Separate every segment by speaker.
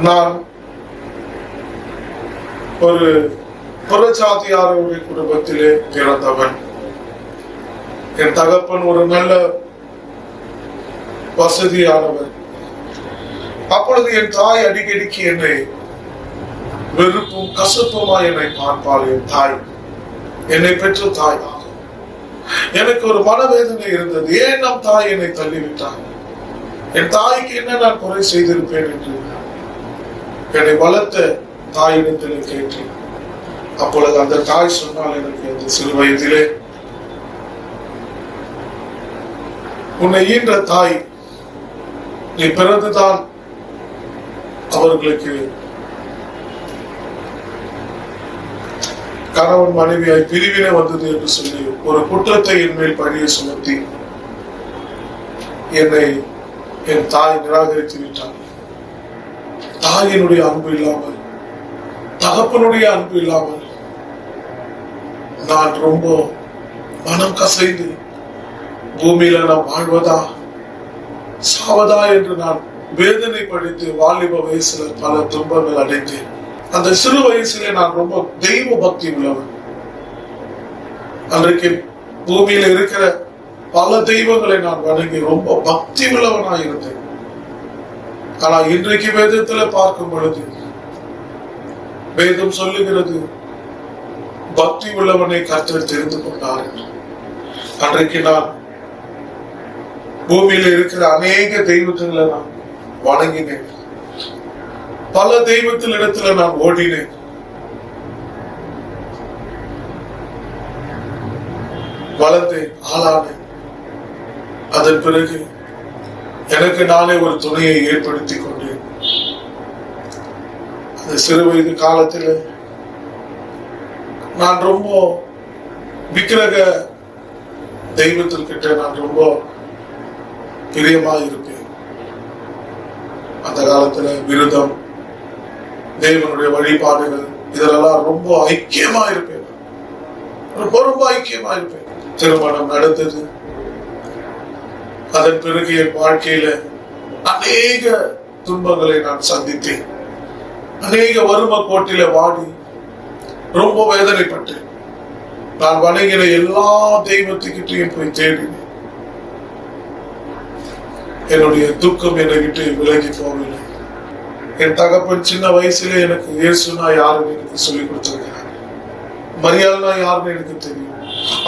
Speaker 1: நான் ஒரு புறச்சாதியாருடைய குடும்பத்திலே பிறந்தவன். என் தகப்பன் ஒரு நல்ல வசதியானவர். அப்பொழுது என் தாய் அடிக்கடிக்கு என்னை வெறுப்பும் கசப்புமா என்னை பார்ப்பாள். என் தாய், என்னை பெற்ற தாய். எனக்கு ஒரு மனவேதனை இருந்தது. ஏன் நம் தாய் என்னை தள்ளிவிட்டார்? என் தாய்க்கு என்ன நான் குறை செய்திருப்பேன் என்று என்னை வளர்த்த தாயிடத்தில் கேட்டேன். அப்பொழுது அந்த தாய் சொன்னால் எனக்கு அந்த சிறு வயதிலே, உன்னை ஈன்ற தாய், நீ பிறந்துதான் அவர்களுக்கு கணவன் மனைவியாய் பிரிவினை வந்தது என்று சொல்லி ஒரு குற்றத்தை என் மேல் பழிய சுமத்தி என்னை என் தாய் நிராகரித்து விட்டார். தாயினுடைய அன்பு இல்லாமல், தகப்பனுடைய அன்பு இல்லாமல் நான் ரொம்ப மனம் கசைந்து பூமியில நான் வாழ்வதா சாவதா என்று நான் வேதனை படித்து வாலிப வயசுல பல துன்பங்கள் அடைந்தேன். அந்த சிறு வயசுல நான் ரொம்ப தெய்வ பக்தி உள்ளவன். அன்றைக்கு பூமியில இருக்கிற பல தெய்வங்களை நான் வணங்கி ரொம்ப பக்தி உள்ளவனாக இருந்தேன். ஆனா இன்றைக்கு வேதத்துல பார்க்கும் பொழுது வேதம் சொல்லுகிறது, பக்தி உள்ளவனை கர்த்தர் தெரிந்து கொண்டார். அன்றைக்கு நான் பூமியில இருக்கிற அநேக தெய்வங்களை நான் வணங்கினேன். பல தெய்வத்தில் இடத்துல நான் ஓடினேன். வளர்ந்தேன், ஆளானேன். அதன் பிறகு எனக்கு நானே ஒரு துணையை ஏற்படுத்திக் கொண்டேன். அந்த சிறு வயது காலத்தில் நான் ரொம்ப விக்கிரக தெய்வத்திற்கிட்ட நான் ரொம்ப பிரியமா இருப்பேன். அந்த காலத்துல விருதம், தேவனுடைய வழிபாடுகள், இதெல்லாம் ரொம்ப ஐக்கியமா இருப்பேன். ரொம்ப ஐக்கியமா இருப்பேன். திருமணம் நடந்தது. அதன் பிறகு என் வாழ்க்கையில அநேக துன்பங்களை நான் சந்தித்தேன். அநேக வறுமை கோட்டில வாடி ரொம்ப வேதனைப்பட்டேன். நான் வணங்கின எல்லா தெய்வத்துக்கிட்டையும் போய் தேடினேன். என்னுடைய துக்கம் என்னை விட்டு விலகி போகவில்லை. என் தகப்பன் சின்ன வயசுல எனக்கு இயேசுனா யாருன்னு எனக்கு சொல்லிக் கொடுத்திருக்கிறார். மரியாதைனா யாருன்னு எனக்கு தெரியும்.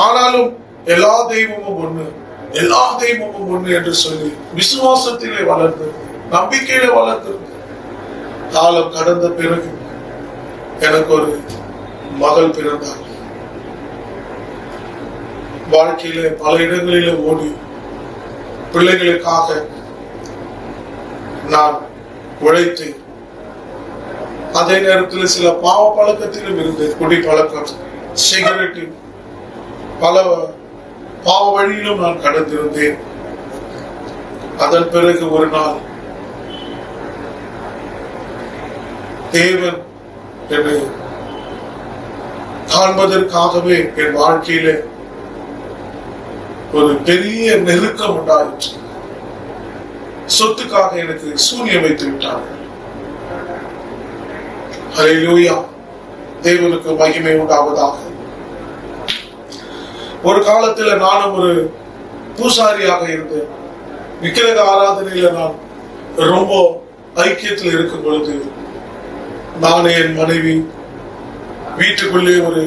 Speaker 1: ஆனாலும் எல்லா தெய்வமும் ஒண்ணு, எல்லா தெய்வமும் ஒண்ணு என்று சொல்லி விசுவாசத்திலே வளர்ந்து, நம்பிக்கையில வளர்ந்து, காலம் கடந்த பிறகு எனக்கு ஒரு மகள் பிறந்தார். வாழ்க்கையில பல இடங்களில ஓடி பிள்ளைகளுக்காக நான் உழைத்து, அதே நேரத்தில் சில பாவ பழக்கத்திலும் இருந்து, குடி பழக்கம், சிகரெட்டு, பல பாவ வழியிலும் நான் கடந்திருந்தேன். அதன் பிறகு ஒரு நாள் தேவன் என்னை காண்பதற்காகவே என் வாழ்க்கையில ஒரு பெரிய நெருக்கம் உண்டாயிற்று. சொத்துக்காக எனக்கு சூனியம் வைத்து விட்டார்கள். ஹல்லேலூயா, தேவனுக்கு மகிமை உண்டாவதாக. ஒரு காலத்துல நானும் ஒரு பூசாரியாக இருந்தேன். விக்கிரக ஆராதனையில நான் ரொம்ப ஐக்கியத்தில் இருக்கும் பொழுது, நானே என் மனைவி வீட்டுக்குள்ளே ஒரு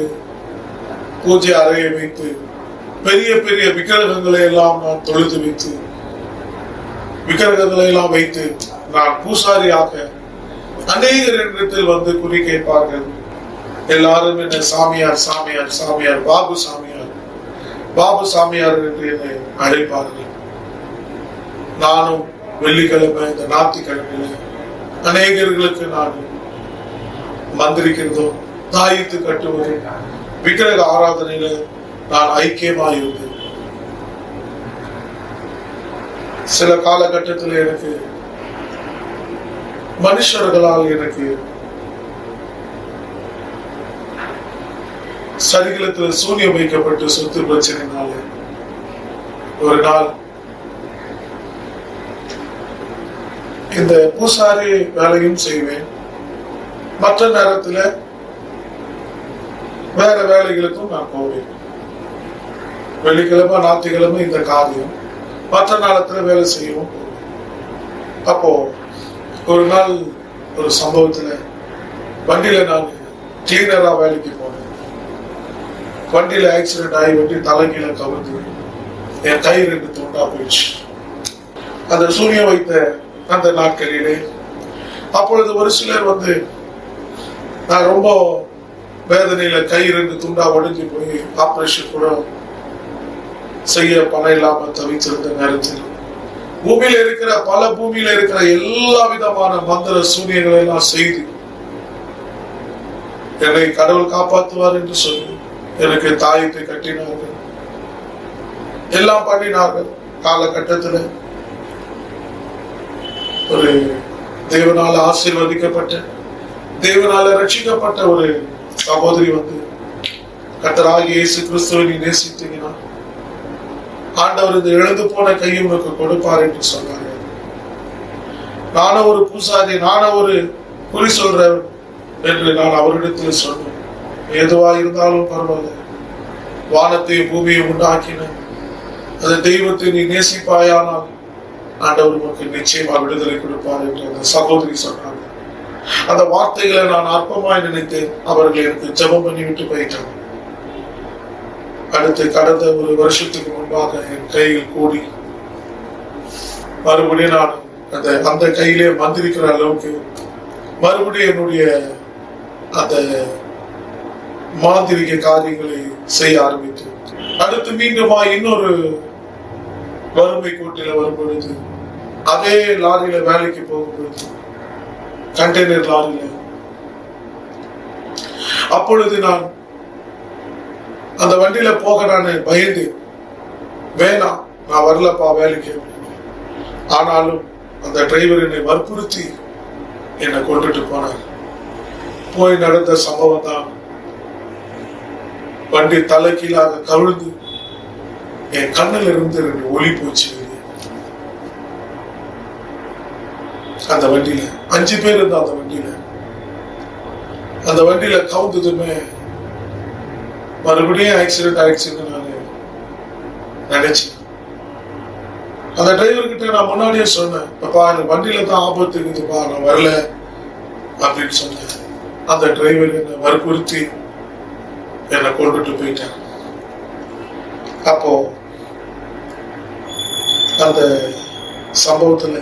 Speaker 1: பூஜை அறையை வைத்து பெரிய பெரிய விக்கிரகங்களை எல்லாம் நான் தொழுது வைத்து, விக்கிரகங்களை எல்லாம் வைத்து நான் பூசாரியாக அநேகர் இடத்தில் வந்து குறி கேட்பார்கள். எல்லாரும் என்ன சாமியார் சாமியார் சாமியார், பாபு சாமியார் பாபு சாமியார் என்று என்னை அழைப்பார்கள். நானும் வெள்ளிக்கிழமை, இந்த ஞாயிற்றுக்கிழமையில அநேகர்களுக்கு நான் மந்திரிக்கிறதும் தாயத்து கட்டுவதும் விக்கிரக ஆராதனையில நான் ஐக்கியமாக இருந்தேன். சில காலகட்டத்தில் எனக்கு மனுஷர்களால் எனக்கு சரீரத்தில் சூனியம் வைக்கப்பட்டு சொத்து பிரச்சனைனால ஒரு நாள் இந்த பூசாரி வேலையும் செய்வேன். மற்ற நேரத்துல வேற வேலைகளுக்கும் நான் போவேன். வெள்ளிக்கிழமை ஞாயிற்றுக்கிழமை இந்த காரியம், மற்ற நேரத்துல வேலை செய்யவும் போவேன். அப்போ ஒரு நாள் ஒரு சம்பவத்துல வண்டியில நான் கிளீனரா வேலைக்கு போனேன். வண்டியில ஆக்சிடென்ட் ஆகி வண்டி தலைகீழ கவிழ்ந்து என் கை 2 துண்டா போயிடுச்சு. அந்த சூரிய வைத்த அந்த நாட்களிலே அப்பொழுது ஒரு சிலர் வந்து நான் ரொம்ப வேதனையில கை 2 துண்டா உடைஞ்சு போய் ஆபரேஷன் கூட செய்ய பணம் இல்லாம தவிச்சிருந்த நேரத்தில் பூமியில இருக்கிற எல்லா விதமான மந்திர சூரியங்களை எல்லாம் செய்து என்னை கடவுள் காப்பாற்றுவார் என்று சொல்லி எனக்கு தாயத்தை கட்டினார்கள், எல்லாம் பண்ணினார்கள். காலகட்டத்தில் ஒரு தேவனால ஆசீர்வதிக்கப்பட்ட, தேவனால ரட்சிக்கப்பட்ட ஒரு சகோதரி வந்து, கர்த்தராகிய இயேசு கிறிஸ்துவை நீ நேசித்தீங்கன்னா ஆண்டவர் இந்த இழந்து போன கையை உனக்கு கொடுப்பார் என்று சொன்னார்கள். நானும் ஒரு பூசாரி, நானும் ஒரு குறி சொல்றேன் என்று நான் அவரிடத்தில் சொன்னேன். எதுவா இருந்தாலும் பரவாயில்ல, வானத்தையும் பூமியை உண்டாக்கின அந்த தெய்வத்தை நீ நேசிப்பாயானால் ஆண்டவர் உனக்கு நிச்சயமா விடுதலை கொடுப்பார் என்று அந்த சகோதரி சொன்னாங்க. அந்த வார்த்தைகளை நான் அற்பமாய் நினைத்தேன். அவர்கள் எனக்கு ஜெபம் பண்ணி விட்டு போயிட்டாங்க. அடுத்து கடந்த ஒரு வருஷத்துக்கு முன்பாக என் கையில் கூடி மறுபடியும் நான் அந்த கையிலே மந்திரிக்கிற அளவுக்கு மறுபடியும் என்னுடைய அந்த மாந்திரிக காரியங்களை செய்ய ஆரம்பித்தேன். அடுத்து மீண்டுமா இன்னொரு வறுமை கோட்டில வரும்பொழுது, அதே லாரியில வேலைக்கு போகும்பொழுது, கண்டெய்னர் லாரியில, அப்பொழுது நான் அந்த வண்டியில போக நான் பயந்து, வேணாம் நான் வரலப்பா வேலைக்கு. ஆனாலும் அந்த டிரைவர் என்னை வற்புறுத்தி என்னை கொண்டுட்டு போனார். போய் நடந்த சம்பவம் தான், வண்டி தலைகீழாக கவிழ்ந்து என் கண்ணில் இருந்து ஒளி போச்சு. அந்த வண்டியில 5 பேர் இருந்தா அந்த வண்டியில கவுந்ததுமே மறுபடியும் ஆக்சிடென்ட் ஆயிடுச்சுன்னு நான் நினைச்சேன். அந்த டிரைவர் கிட்ட நான் முன்னாடியே சொன்னேன், அப்பா எனக்கு வண்டியில தான் ஆபத்து இருக்குதுப்பா, நான் வரல அப்படின்னு சொன்னேன். அந்த டிரைவர் என்னை வற்புறுத்தி என்னை கொண்டுட்டு போயிட்டாங்க. அப்போ அந்த சம்பவத்துல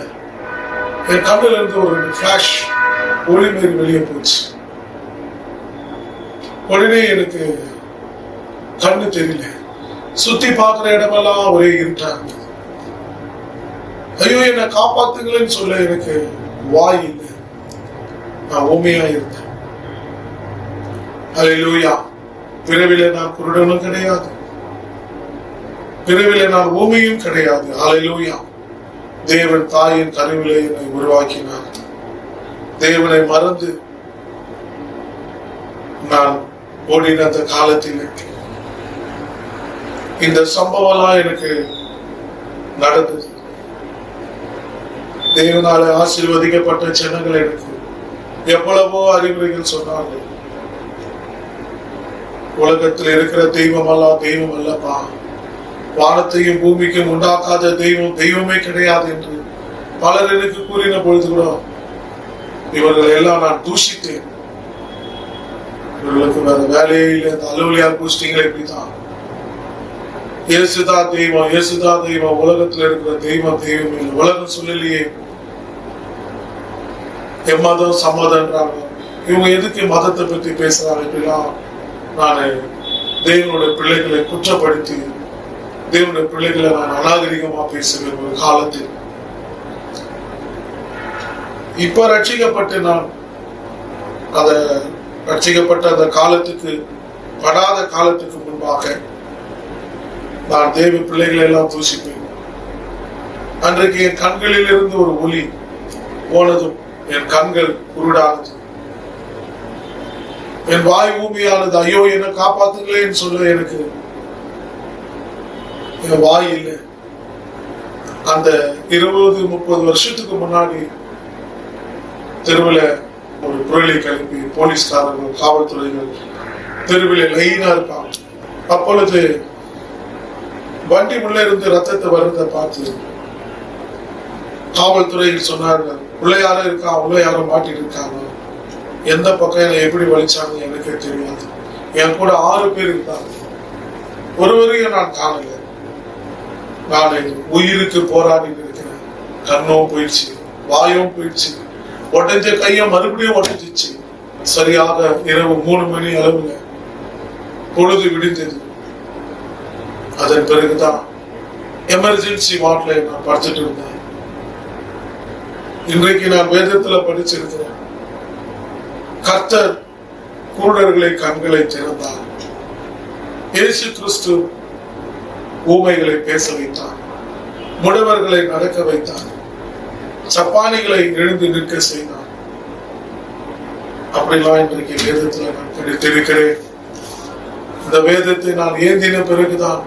Speaker 1: என் கண்ணில் இருந்து ஒரு 2 ஃபிளாஷ் ஒளி மாரி வெளியே போச்சு. உடனே எனக்கு கண்ணு தெரியல, சுத்தி பார்க்கிற இடமெல்லாம் ஒரே இருட்டாங்க. ஐயோ என்னை காப்பாத்துங்களேன்னு சொல்ல எனக்கு வாய் இல்லை, நான் ஊமையா இருந்தேன். அல்லேலூயா. பிறவிலே நான் குருடனும் கிடையாது, பிறவிலே நான் ஊமையும் கிடையாது. அல்லேலூயா. தேவன் தாயின் கருவிலே என்னை உருவாக்கினார். தேவனை மறந்து நான் ஓடின அந்த காலத்தில் இந்த சம்பவம்லாம் எனக்கு நடந்தது. தேவனால ஆசீர்வதிக்கப்பட்ட ஜனங்கள் எனக்கு எவ்வளவோ அறிவுரைகள் சொன்னார்கள். உலகத்தில் இருக்கிற தெய்வம் அல்லப்பா, வானத்தையும் பூமிக்கும் உண்டாக்காத தெய்வம் தெய்வமே கிடையாது என்று பலர் எனக்கு கூறின பொழுது கூட இவர்களை எல்லாம் நான் தூஷித்தேன். இவர்களுக்கு வேற வேலையே இல்லை, இந்த அலுவலியார் பூசிட்டீங்களே இப்படிதான். இயேசுதா தெய்வம், இயேசுதா தெய்வம், உலகத்தில் இருக்கிற தெய்வம் தெய்வம் இல்லை. உலகம் சொல்லலையே, எம்மதம் சம்மதம்ன்றாங்க. இவங்க எதுக்கு மதத்தை பத்தி பேசுறாங்க? இப்படிலாம் நான் தேவனுடைய பிள்ளைகளை குற்றப்படுத்தி, தேவனுடைய பிள்ளைகளை நான் அநாகரிகமா பேசுவேன் ஒரு காலத்தில். இப்ப ரட்சிக்கப்பட்டு நான் அத ரட்சிக்கப்பட்ட அந்த காலத்துக்கு படாத காலத்துக்கு முன்பாக நான் தேவ பிள்ளைகளை எல்லாம் தூசிப்பேன். அன்றைக்கு என் கண்களில் இருந்து ஒரு ஒளி போனதும் என் கண்கள் குருடானது, என் வாய் ஊமியானது. ஐயோ என்னை காப்பாத்துங்களேன்னு சொல்ல எனக்கு என் வாய் இல்லை. அந்த 20-30 வருஷத்துக்கு முன்னாடி தெருவில் ஒரு புரளி கிளப்பி போலீஸ்காரர்கள் காவல்துறைகள் தெருவில் லைனா இருப்பாங்க. அப்பொழுது வண்டி உள்ள இருந்து ரத்தத்தை வரத பார்த்து காவல்துறையில் சொன்னார்கள், உள்ள யாரும் இருக்கா, உள்ள யாரும் மாட்டிட்டு இருக்காங்க. எந்த பக்கம் எப்படி வலிச்சாங்க எனக்கு தெரியாது. என் கூட 6 பேர் இருக்காங்க. ஒருவரையும் நான் காணல. நான் உயிருக்கு போராடி இருக்கிறேன். கண்ணும் போயிடுச்சு, வாயும் போயிடுச்சு, உடஞ்ச கையும் மறுபடியும் உடஞ்சிச்சு. சரியாக இரவு 3 மணி அளவுல பொழுது விடிந்தது. அதன் பிறகுதான் எமர்ஜென்சி வார்ட்ல நான் படிச்சுட்டு இருந்தேன். இன்றைக்கு நான் வேதத்துல படிச்சிருக்கிறேன். கர்த்தர் குருடர்களை கண்களை திறந்தார். இயேசு கிறிஸ்து ஊமைகளை பேச வைத்தார், முடவர்களை நடக்க வைத்தார், சப்பானிகளை எழுந்து நிற்க செய்தார். அப்படிலாம் இன்றைக்கு வேதத்துல நான் படித்திருக்கிறேன். இந்த வேதத்தை நான் ஏந்தின பிறகுதான்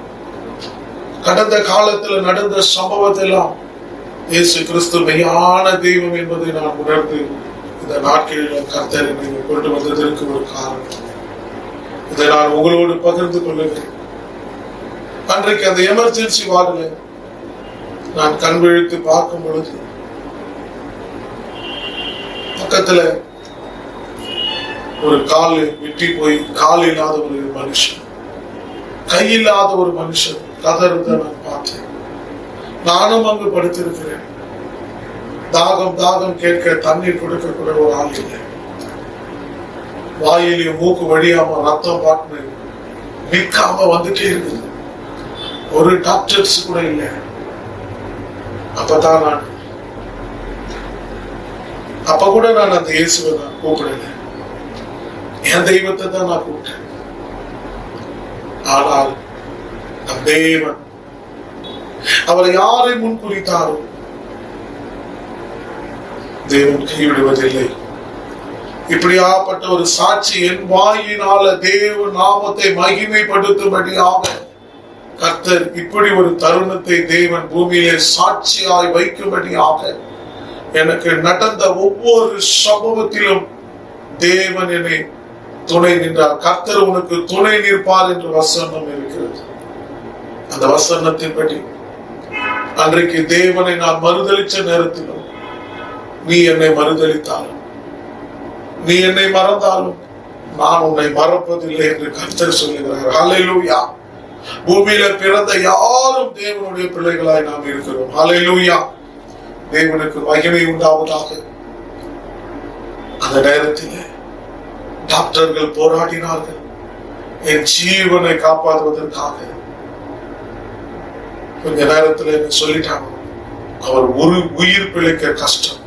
Speaker 1: கடந்த காலத்துல நடந்த சம்பவத்தை எல்லாம் இயேசு கிறிஸ்து மெய்யான தெய்வம் என்பதை நான் உணர்ந்து இந்த நாட்களில் கர்த்தர் என்னை கொண்டு வந்ததற்கு ஒரு காரணம். இதை நான் உங்களோடு பகிர்ந்து கொள்ளுகிறேன். அன்றைக்கு அந்த எமர்ஜென்சி வார்டுல நான் கண் விழித்து பார்க்கும் பொழுது பக்கத்துல ஒரு கால் வெட்டி போய் கால் இல்லாத ஒரு மனுஷன், கையில்லாத ஒரு மனுஷன் கதறத நான் பார்த்தேன். நானும் அங்கு படுத்திருக்கிறேன். தாகம் தாகம் கேட்க தண்ணீர் கொடுக்க கூட ஒரு ஆள் இல்லை. வாயிலையும் மூக்கு வழியாம ரத்தம் பாட்டு நிற்காம வந்துட்டே இருக்குது. ஒரு டாக்டர்ஸ் கூட இல்லை. அப்பதான் நான் அப்ப கூட நான் அந்த இயேசுவை நான் கூப்பிடல, என் தெய்வத்தை தான் நான் கூப்பிட்டேன். ஆனால் நம் தேவன் அவரை யாரை முன்குறித்தாரோ தேவன் கைவிடுவதில்லை. இப்படியாப்பட்ட ஒரு சாட்சி என் வாயினால தேவ நாமத்தை மகிமைப்படுத்தும்படியாக கர்த்தர் இப்படி ஒரு தருணத்தை தேவன் பூமியிலே சாட்சியாய் வைக்கும்படியாக எனக்கு நடந்த ஒவ்வொரு சம்பவத்திலும் தேவன் என்னை துணை நின்றார். கர்த்தர் உனக்கு துணை நிற்பார் என்று வசனம் இருக்கிறது. அந்த வசனத்தின்படி அன்றைக்கு தேவனை நான் மறுதளிச்ச நேரத்திலும் நீ என்னை மறுதளித்தாலும் நீ என்னை மறந்தாலும் நான் உன்னை மறப்பதில்லை என்று கர்த்தர் சொல்லுகிறார். ஹல்லேலூயா. பூமியில பிறந்த யாரும் தேவனுடைய பிள்ளைகளாய் நாம் இருக்கிறோம். ஹல்லேலூயா. தேவனுக்கு மகிமை உண்டாவதாக. அந்த நேரத்தில் டாக்டர்கள் போராடினார்கள் என் ஜீவனை காப்பாற்றுவதற்காக. கொஞ்ச நேரத்தில் என்ன சொல்லிட்டாங்க, அவர் ஒரு உயிர் பிழைக்க கஷ்டம்.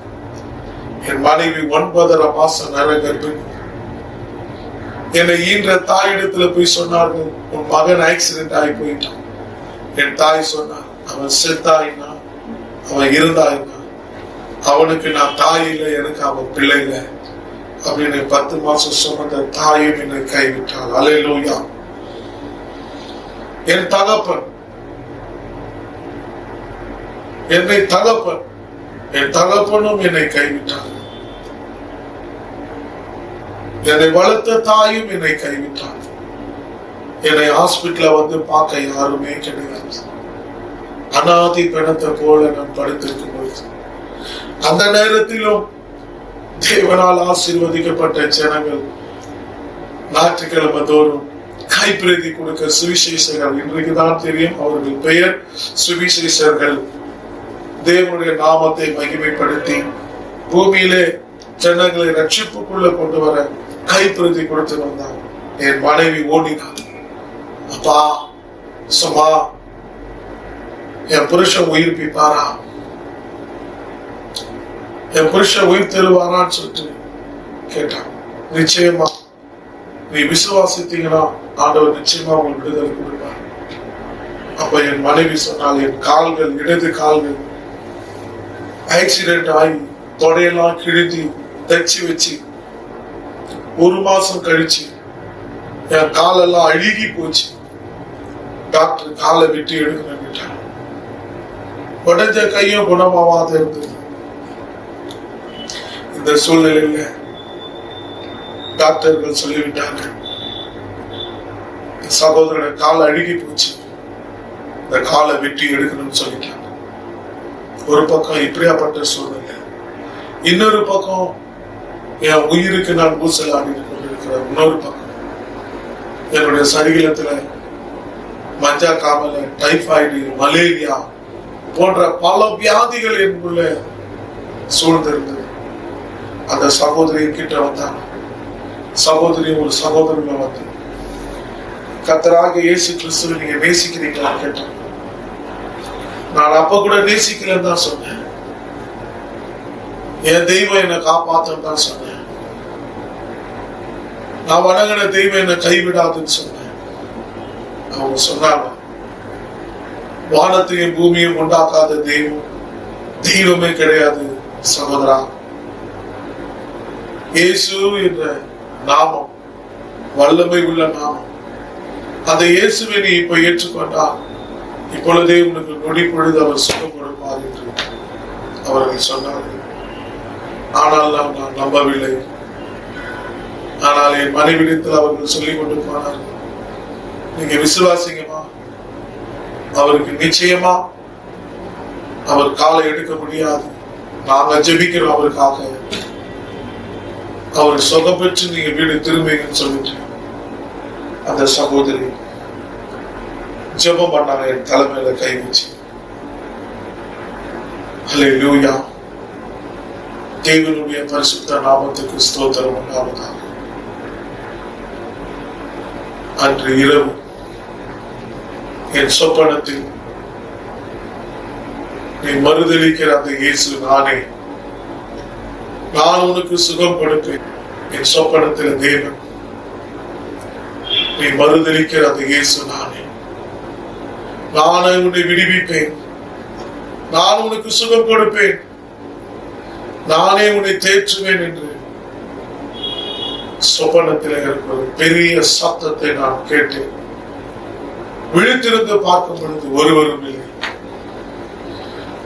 Speaker 1: என் மனைவி 9.5 மாசம் நேர கர்ப்பிணி. என்னை ஈன்ற தாயிடத்துல போய் சொன்னார்கள், உன் மகன் ஆக்சிடென்ட் ஆகி போயிட்டான். என் தாய் சொன்னார், அவன் செத்தாயினா அவன் இருந்தாயினா அவனுக்கு நான் தாய் இல்லை, எனக்கு அவன் பிள்ளை இல்லை அப்படின்னு 10 மாசம் சுமந்த தாயும் என்னை கைவிட்டாள். அல்லேலூயா. என் தகப்பன் என்னை தகப்பன் என் தகப்பனும் என்னை கைவிட்டார். என்னை வளர்த்த தாயும் என்னை கைவிட்டார். என்னை ஹாஸ்பிட்டல வந்து பார்க்க யாருமே கிடையாது. அனாதி பிணத்தை போல நான் படுத்திருக்கும் பொழுது அந்த நேரத்திலும் தேவனால் ஆசீர்வதிக்கப்பட்ட ஜனங்கள் ஞாயிற்றுக்கிழமை தோறும் கைப்பிரதி கொடுக்க சுவிசேஷர்கள், இன்றைக்குதான் தெரியும் அவர்கள் பெயர் சுவிசேஷர்கள், தேவனுடைய நாமத்தை மகிமைப்படுத்தி பூமியிலே ஜனங்களை ரட்சிப்புக்குள்ள கொண்டு வர கைப்பிரதி கொடுத்து வந்தார். என் மனைவி ஓடினார், அப்பா சும்மா என் புருஷன் உயிர்ப்பிப்பாரா, என் புருஷன் உயிர் தருவாரான்னு சொல்லிட்டு கேட்டான். நிச்சயமா நீ விசுவாசித்தீங்கன்னா ஆண்டவர் நிச்சயமா உங்களுக்கு விடுதலை கொடுப்பார். அப்ப என் மனைவி சொன்னால், என் கால்கள், இடது கால்கள் ஆக்சிடென்ட் ஆகி தொடையெல்லாம் கிழித்து தச்சு வச்சு 1 மாசம் கழிச்சு என் காலெல்லாம் அழுகி போச்சு. டாக்டர் காலை விட்டு எடுக்கணும். உடஞ்ச கையும் குணமாவாத இருந்தது. இந்த சூழ்நிலையில டாக்டர்கள் சொல்லிவிட்டாங்க, சகோதரனை காலை அழுகி போச்சு, இந்த காலை வெட்டி எடுக்கணும்னு சொல்லிட்டாங்க. ஒரு பக்கம் இப்படியாப்பட்ட சூழ்நிலை, இன்னொரு பக்கம் என் உயிருக்கு நான் ஊசலாடி கொண்டிருக்கிற இன்னொரு பக்கம் என்னுடைய சரீரத்துல மஞ்சா காமல, டைபாய்டு, மலேரியா போன்ற பல வியாதிகள் எனக்குள்ள சூழ்ந்திருந்தது. அந்த சகோதரியின் கிட்ட வந்தாங்க. சகோதரி ஒரு சகோதரன் வந்து, கர்த்தராகிய இயேசு கிறிஸ்துவை நீங்க நேசிக்கிறீங்களா கேட்டாங்க. நான் அப்ப கூட நேசிக்கலன்னு தான் சொன்னேன். என் தெய்வம் என்னை காப்பாத்துன்னு தான் சொன்னேன். நான் வணங்கின தெய்வம் என்னை கைவிடாதுன்னு சொன்னேன். அவங்க சொன்னாங்க, வானத்தையும் பூமியும் உண்டாக்காத தெய்வமே கிடையாது சகோதரா. இயேசு என்ற நாமம் வல்லமை உள்ள நாமம். அந்த இயேசுவை நீ இப்ப ஏற்றுக்கொண்டா இப்பொழுதே உனக்கு நொடி பொழுது அவர் சுகம் கொடுப்பார் என்று அவர்கள் சொன்னார்கள். ஆனால் நான் நம்பவில்லை. ஆனால் என் மனைவிடத்தில் அவர்கள் சொல்லிக் கொண்டு போனார்கள், நீங்க விசுவாசிங்கம்மா, அவருக்கு நிச்சயமா அவர் காலை எடுக்க முடியாது, நாங்க ஜெபிக்கிறோம் அவருக்காக, அவர் சுகம் பெற்று நீங்க வீடு திரும்பிங்கன்னு சொல்லிட்டு அந்த சகோதரி ஜெபம் பண்ணாங்க. என் தலைமையில கை வச்சு. ஹல்லேலூயா. தேவனுடைய பரிசுத்த நாமத்துக்கு ஸ்தோத்திரம் உண்டாவதாக. அன்று இரவு என் சொப்பனத்தில் நீ மறுதளிக்கிற அந்த இயேசு நானே, நான் உனக்கு சுகம் கொடுப்பேன். என் சொப்பனத்தில் தேவன், நீ மறுதளிக்கிற அந்த இயேசு நானே, நானே உன்னை விடுவிப்பேன், நான் உனக்கு சுகம் கொடுப்பேன், நானே உன்னை தேற்றுவேன் என்று சொப்பனத்தில் இருக்கிற பெரிய சத்தத்தை நான் கேட்டேன். விழித்திருந்து பார்க்கும் பொழுது ஒருவரும் இல்லை.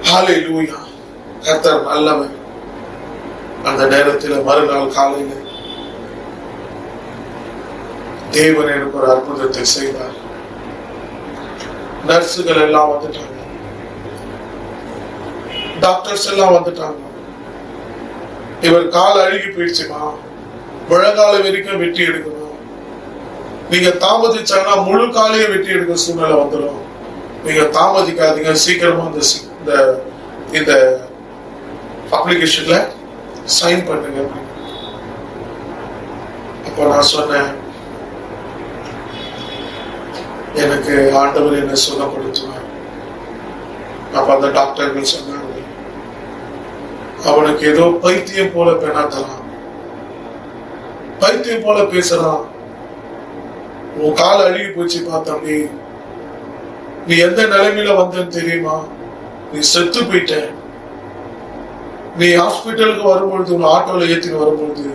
Speaker 1: ஹல்லேலூயா. கர்த்தர் நல்லவர். அந்த நேரத்தில் மறுநாள் காலையில் தேவன் எனக்கு ஒரு அற்புதத்தை செய்தார். நர்சுகள் எல்லாம் வந்துட்டாங்க, டாக்டர்ஸ் எல்லாம் வந்துட்டாங்க. இவர் கால் அழுகி போயிடுச்சுமா, முழங்கால வரைக்கும் வெட்டி எடுக்கணும், நீங்க தாமதிச்சாங்கன்னா முழு காலையே வெட்டி எடுக்க சூழ்நிலை வந்துடும், நீங்க தாமதிக்காதீங்க, சீக்கிரமா இந்த அப்ளிகேஷன்ல சைன் பண்ணுங்க. அப்ப நான் சொன்னேன், எனக்கு ஆண்டவர் என்ன சுகப்படுத்துவார். அப்ப அந்த டாக்டர்கள் சொன்னாங்க, அவனுக்கு ஏதோ பைத்தியம் போல பெணாத்தலாம், பைத்தியம் போல பேசலாம், உன் கால அழுகி போச்சு தம்பி, நீ எந்த நிலைமையில வந்தன்னு தெரியுமா, நீ செத்து போயிட்ட, நீ ஹாஸ்பிட்டலுக்கு வரும்பொழுது உன் ஆட்டோல ஏத்தின்னு வரும்பொழுது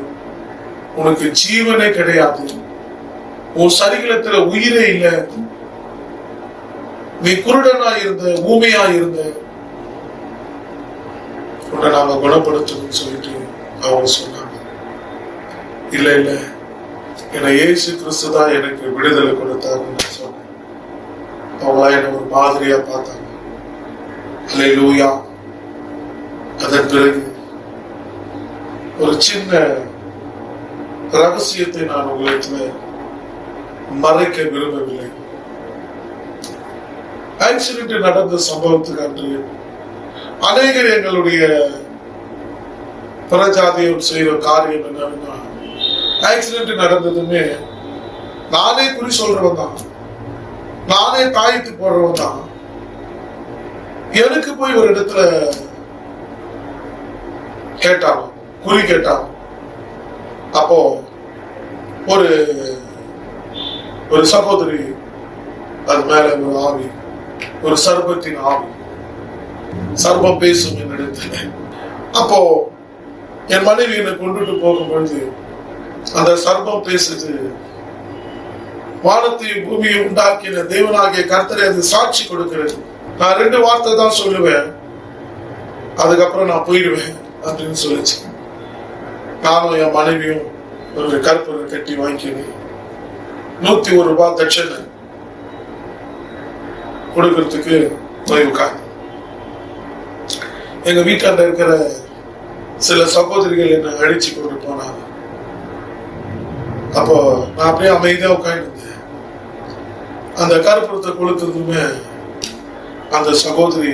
Speaker 1: உனக்கு ஜீவனே கிடையாது, உன் சரீரத்துல உயிரே இல்லை, நீ குருடனா இருந்த, ஊமையா இருந்த, உன்னை நாங்க குணப்படுத்தணும்னு சொல்லிட்டு அவங்க சொன்னாங்க. இல்ல இல்ல, என்னை இயேசு கிறிஸ்து தான் எனக்கு விடுதலை கொடுத்தாருன்னு சொன்னேன். அவங்களா என்ன ஒரு மாதிரியா பார்த்தாங்க. ஹல்லேலூயா. அதன் பிறகு ஒரு சின்ன ரகசியத்தை நான் உங்களுக்கு மறைக்க விரும்பவில்லை. ஆக்சிடென்ட் நடந்த சம்பவத்துக்கு அன்று அநேகர் எங்களுடைய பிரஜாதியம் செய்த காரியம் என்னன்னா, ஆக்சிடென்ட் நடந்ததுமே நானே குறி சொல்றவன் தான், நானே தாயத்து போடுறவன் தான். எனக்கு போய் ஒரு இடத்துல கேட்டாங்க, குறி கேட்டாங்க. அப்போ ஒரு சகோதரி, அது மேல ஒரு ஆவி, ஒரு சர்பத்தின் ஆவி, சர்பம் பேசும் என்னிடத்துல. அப்போ என் மனைவி என்னை கொண்டுட்டு போகும்பொழுது அந்த சர்பம் பேசுது, வானத்தையும் பூமியை உண்டாக்கின தேவனாகிய கர்த்தரை அது சாட்சி கொடுக்கிறது. நான் 2 வார்த்தை தான் சொல்லுவேன், அதுக்கப்புறம் நான் போயிடுவேன் அப்படின்னு சொல்லிச்சு. நானும் என் மனைவியும் ஒரு கற்பனை கட்டி வாங்கினேன். 101 ரூபாய் தட்சணை கொடுக்கறதுக்கு போய் உட்கார்ந்து, எங்க வீட்டாண்ட இருக்கிற சில சகோதரிகள் என்ன அழிச்சு கொண்டு போனாங்க. அப்போ நான் அப்படியே அமைதியா உட்கார்ந்துருந்தேன். அந்த கற்பூரத்தை கொடுத்ததுமே அந்த சகோதரி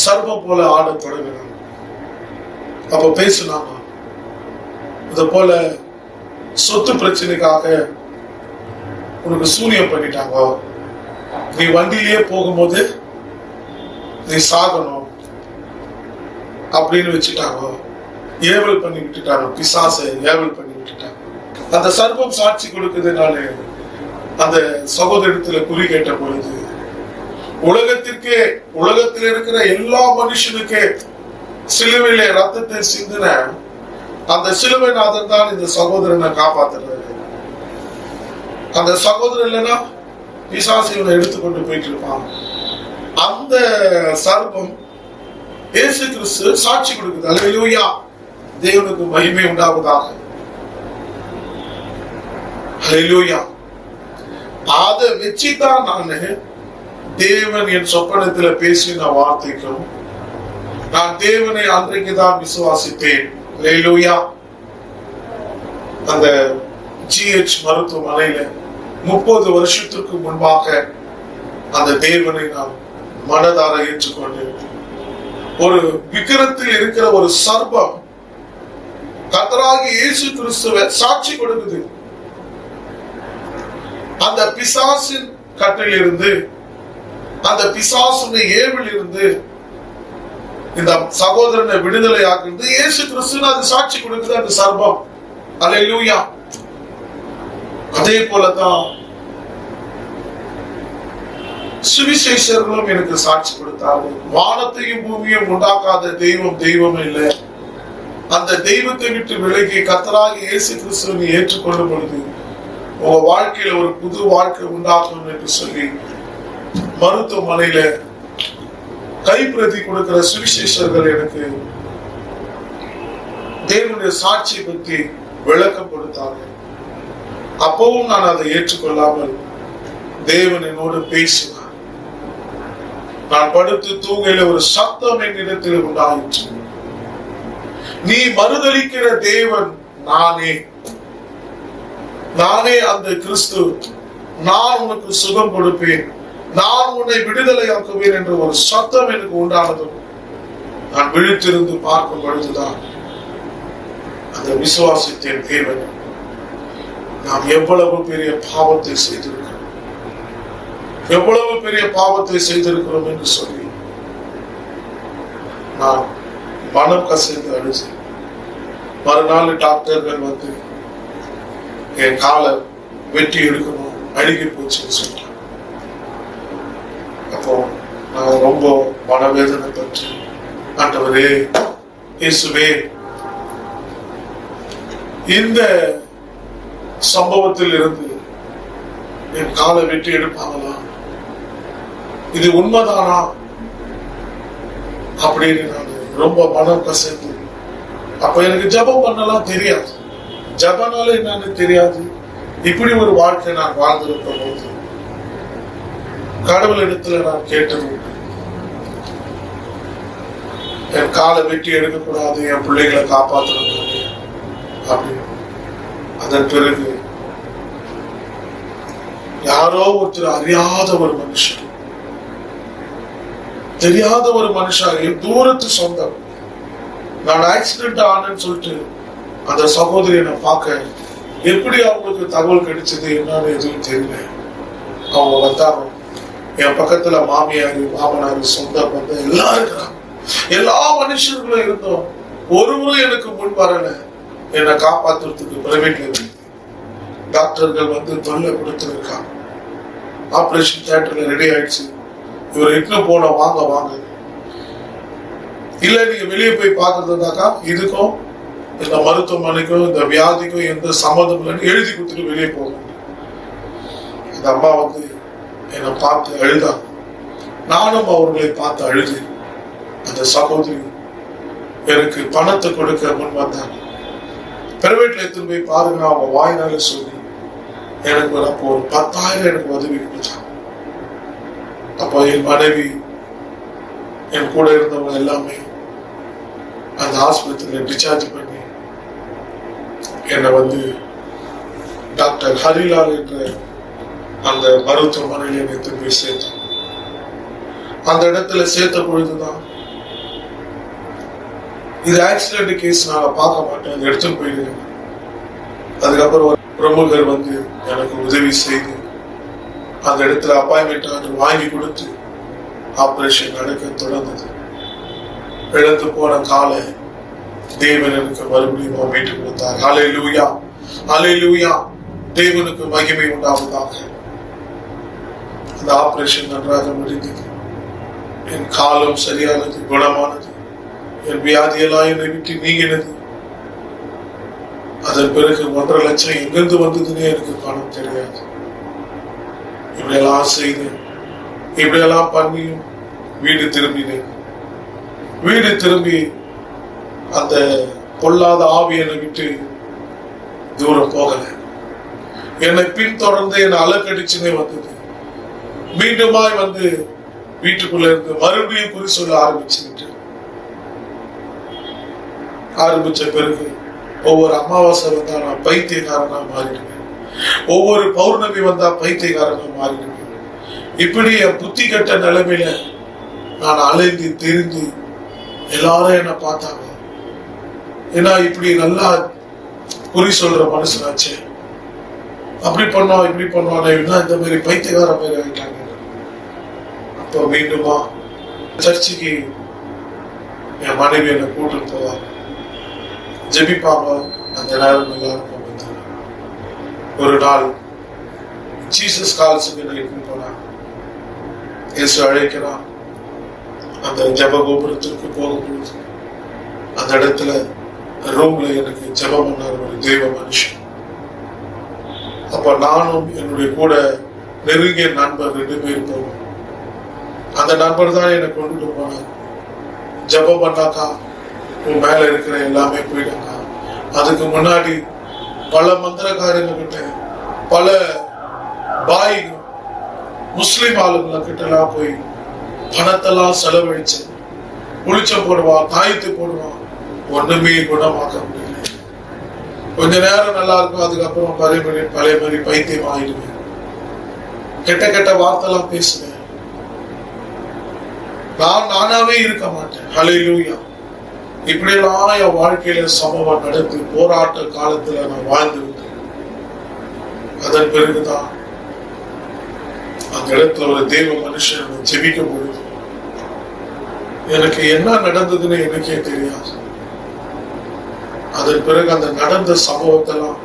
Speaker 1: சர்வம் போல ஆட தொடங்கினாங்க. அப்ப பேசினாங்க, இத போல சொத்து பிரச்சனைக்காக உனக்கு சூனியம் பண்ணிட்டாங்க, நீ வண்டியிலேயே போகும்போது நீ சாகணும் அப்படின்னு வச்சுட்டாங்க, ஏவல் பண்ணி விட்டுட்டாங்க, பிசாசை ஏவல் பண்ணி விட்டுட்டாங்க. அந்த சர்வம் சாட்சி கொடுக்குதுனால அந்த சகோதரத்துல குறி கேட்ட பொழுது, உலகத்திற்கே, உலகத்தில் இருக்கிற எல்லா மனுஷனுக்கே சிலுவையிலே ரத்தத்தை சிந்தின அந்த சிலுவைநாதன் தான் இந்த சகோதரனை காப்பாத்துறாரு. அந்த சகோதரன் இல்லைன்னா பிசாசுகளை எடுத்துக்கொண்டு போயிட்டு இருப்பான். அந்த சர்வம் இயேசு கிறிஸ்து சாட்சி கொடுக்குது. அல்லேலூயா, தேவனுக்கு மகிமை உண்டாவதாக. அல்லேலூயா. அதை வச்சுதான் நானு தேவன் என் சொப்பனத்துல பேசின வார்த்தைக்கும் நான் தேவனை அன்றைக்குதான் விசுவாசித்தேன். அல்லேலூயா. அந்த GH மருத்துவமனையில 30 வருஷத்துக்கு முன்பாக அந்த தேவனை நான் மனதார ஏற்றுக்கொண்டு, ஒரு விக்கிரத்தில் இருக்கிற ஒரு சர்பம் கர்த்தராகிய இயேசு கிறிஸ்துவை சாட்சி கொடுக்குது. அந்த பிசாசின் கட்டில் இருந்து, அந்த பிசாசுடைய ஏவில் இருந்து இந்த சகோதரனை விடுதலை ஆக்குறது இயேசு கிறிஸ்து. அது சாட்சி கொடுக்குது அந்த சர்பம். அல்லேலூயா. அதே போலதான் சுவிசேஷர்களும் எனக்கு சாட்சி கொடுத்தார்கள். வானத்தையும் பூமியும் உண்டாக்காத தெய்வம் தெய்வம் இல்லை. அந்த தெய்வத்தை விட்டு விலகி கர்த்தராகிய இயேசு கிறிஸ்துவை ஏற்றுக்கொள்ளும் பொழுது உங்க வாழ்க்கையில ஒரு புது வாழ்க்கை உண்டாகும் என்று சொல்லி மருத்துவமனையில கைப்பிரதி கொடுக்கிற சுவிசேஷர்கள் எனக்கு தேவனுடைய சாட்சியை பற்றி விளக்கம் கொடுத்தார்கள். அப்பவும் நான் அதை ஏற்றுக்கொள்ளாமல் தேவன் என்னோடு பேசினார். நான் படுத்து தூங்கையில ஒரு சத்தம் என்னிடத்தில் உண்டாயிற்று. நீ மறுதலிக்கிற தேவன் நானே, நானே அந்த கிறிஸ்து, நான் உனக்கு சுகம் கொடுப்பேன், நான் உன்னை விடுதலை ஆக்குவேன் என்ற ஒரு சத்தம் எனக்கு உண்டானதும் நான் விழித்திருந்து பார்க்கும் பொழுதுதான் அந்த விசுவாசத்தின் தேவன் நாம் எவ்வளவு பெரிய பாவத்தை செய்திருக்கிறோம், எவ்வளவு பெரிய பாவத்தை செய்திருக்கிறோம் என்று சொல்லி நான் மனம் கசைந்து அழுது. மறுநாள் டாக்டர்கள் வந்து என் காலை வெட்டி எடுக்கணும், அழுகி போச்சுன்னு சொல்லிட்டாங்க. அப்போ நான் ரொம்ப மனவேதனை பற்றி, ஆண்டவரே இயேசுவே, இந்த சம்பவத்தில் இருந்து என் காலை வெட்டி எடுப்பாங்களா, இது உண்மைதானா அப்படின்னு நான் ரொம்ப மனம் கசைந்து. அப்ப எனக்கு ஜபம் பண்ணலாம் தெரியாது, ஜபனால என்னன்னு தெரியாது. இப்படி ஒரு வாழ்க்கை நான் வாழ்ந்திருக்கும் போது கடவுள் இடத்துல நான் கேட்டது, என் காலை வெட்டி எடுக்கக்கூடாது, என் பிள்ளைகளை காப்பாற்றணும் அப்படின்னு. அதன் பிறகு யாரோ ஒருத்தர், அறியாத ஒரு மனுஷன், தெரியாத ஒரு மனுஷன், தூரத்து சொந்தம், நான் ஆக்சிடென்ட் ஆனேன்னு சொல்லிட்டு அந்த சகோதரியை நான் பார்க்க, எப்படி அவங்களுக்கு தகவல் கிடைச்சது என்னன்னு எதுவும் தெரியல. அவங்க வந்தாங்க, என் பக்கத்துல மாமியாரு மாமனாரு சொந்த பந்தம் எல்லாம் இருக்கிறாங்க, எல்லா மனுஷர்களும் இருந்தோம். ஒருவரும் எனக்கு முன் வரல என்னை காப்பாத்துறதுக்கு. பிரைவேட்ல டாக்டர்கள் வந்து தொல்லை கொடுத்துருக்காங்க. ஆபரேஷன் தியேட்டர்ல ரெடி ஆயிடுச்சு, இவர் இன்னும் போன வாங்க வாங்க, இல்ல நீங்க வெளியே போய் பாக்குறதுனாக்கா இதுக்கும் இந்த மருத்துவமனைக்கும் இந்த வியாதிக்கும் எந்த சம்மந்தம் இல்லைன்னு எழுதி கொடுத்துட்டு வெளியே போகணும். இந்த அம்மா வந்து என்னை பார்த்து அழுதாங்க, நானும் அவர்களை பார்த்து அழுது. அந்த சகோதரி எனக்கு பணத்தை கொடுக்க முன் வந்தாங்க. பிரைவேட்ல எடுத்துன்னு போய் பாருங்க, அவங்க வாயினால சொல்லி எனக்கு அப்போ ஒரு 10,000 எனக்கு உதவி கொடுத்தாங்க. அப்போ என் மனைவி, என் கூட இருந்தவங்க எல்லாமே அந்த ஆஸ்பத்திரியில டிஸ்சார்ஜ் பண்ணி என்னை டாக்டர் ஹரிலால் என்ற அந்த மருத்துவமனையில் என்னை திரும்பி சேர்த்தேன். அந்த இடத்துல சேர்த்த பொழுதுதான் இது ஆக்சிடென்ட் கேஸ் நான் பார்க்க மாட்டேன், அதை எடுத்துட்டு போயிடுவேன். அதுக்கப்புறம் பிரமுகர் எனக்கு உதவி செய்து அந்த இடத்துல அப்பாயின்மெண்ட் ஆர்டர் வாங்கி கொடுத்து ஆபரேஷன் நடக்க தொடர்ந்தது. இழந்து போன காலை தேவன் எனக்கு மறுபடியும் மீட்டு கொடுத்தார். ஹல்லேலூயா, ஹல்லேலூயா. தேவனுக்கு மகிமை உண்டாவதாக. அந்த ஆபரேஷன் நன்றாக முடிந்தது. என் காலம் சரியானது, குணமானது. என் வியாதியெல்லாம் என்னை விட்டு நீங்கினது. அதன் பிறகு 1.5 லட்சம் எங்கிருந்து வந்ததுன்னே எனக்கு பணம் தெரியாது. இப்படியெல்லாம் செய்தேன், இப்படியெல்லாம் பண்ணியும் வீடு திரும்பினேன். வீடு திரும்பி அந்த பொல்லாத ஆவி என்னை விட்டு தூரம் போகல. என்னை பின்தொடர்ந்து என்னை அலக்கடிச்சுனே வந்தது. மீண்டுமாய் வீட்டுக்குள்ள இருந்து மறுபடியும் குறி சொல்ல ஆரம்பிச்ச பிறகு ஒவ்வொரு அமாவாசை வந்தா நான் பைத்தியக்காரனா மாறிடுவேன். ஒவ்வொரு பௌர்ணமி வந்தா பைத்தியக்காரனா மாறிடுவேன். இப்படி என் புத்தி கட்ட நிலைமையில நான் அலைந்து தெரிந்து எல்லாரும் என்ன பார்த்தாங்க. ஏன்னா இப்படி நல்லா குறி சொல்ற மனுஷனாச்சு, அப்படி பண்ணுவான் இப்படி பண்ணுவான், இந்த மாதிரி பைத்தியக்கார மாதிரி ஆயிட்டாங்க. அப்ப மீண்டுமா சர்ச்சுக்கு என் மனைவி என்னை கூட்டிட்டு போவாங்க, ஜெபிப்பாங்க. அந்த நேரம் நல்லா இருக்கும். ஒரு நாள் ஜீசஸ் கால்ஸுக்கு என்ன போனாங்க. இயேசு அழைக்கிறான். அந்த ஜப கோபுரத்திற்கு போகும்போது அந்த இடத்துல ரூம்ல எனக்கு ஜபம் பண்ணார் ஒரு தெய்வ மனுஷன். அப்ப நானும் என்னுடைய கூட நெருங்கிய நண்பர் 2 பேர் போவோம். அந்த நண்பர் தான் என்னை கொண்டுட்டு போனார். ஜபம் பண்ணாக்கா உன் மேல இருக்கிற எல்லாமே போயிடுங்க. அதுக்கு முன்னாடி பல மந்திரக்காரங்க கிட்ட, பல பாய் முஸ்லிம் ஆளுங்களை கிட்ட எல்லாம் போய் பணத்தெல்லாம் செலவழிச்சு குளிச்சம் போடுவான், தாயத்து போடுவான், ஒண்ணுமே குணமாக்க முடியல. கொஞ்ச நேரம் நல்லா இருக்கும், அதுக்கப்புறம் பழைய மாதிரி பைத்தியம் ஆயிடுவேன். கெட்ட கெட்ட வார்த்தைலாம் பேசுவேன். நானாவே இருக்க மாட்டேன். ஹல்லேலூயா. இப்படியெல்லாம் என் வாழ்க்கையில சம்பவம் நடந்து போராட்ட காலத்துல நான் வாழ்ந்து விட்டேன். அதன் பிறகுதான் அந்த இடத்துல ஒரு தெய்வ மனுஷன் ஜெபிக்க பொழுது எனக்கு என்ன நடந்ததுன்னு எனக்கே தெரியாது. அதன் பிறகு அந்த நடந்த சம்பவத்தெல்லாம்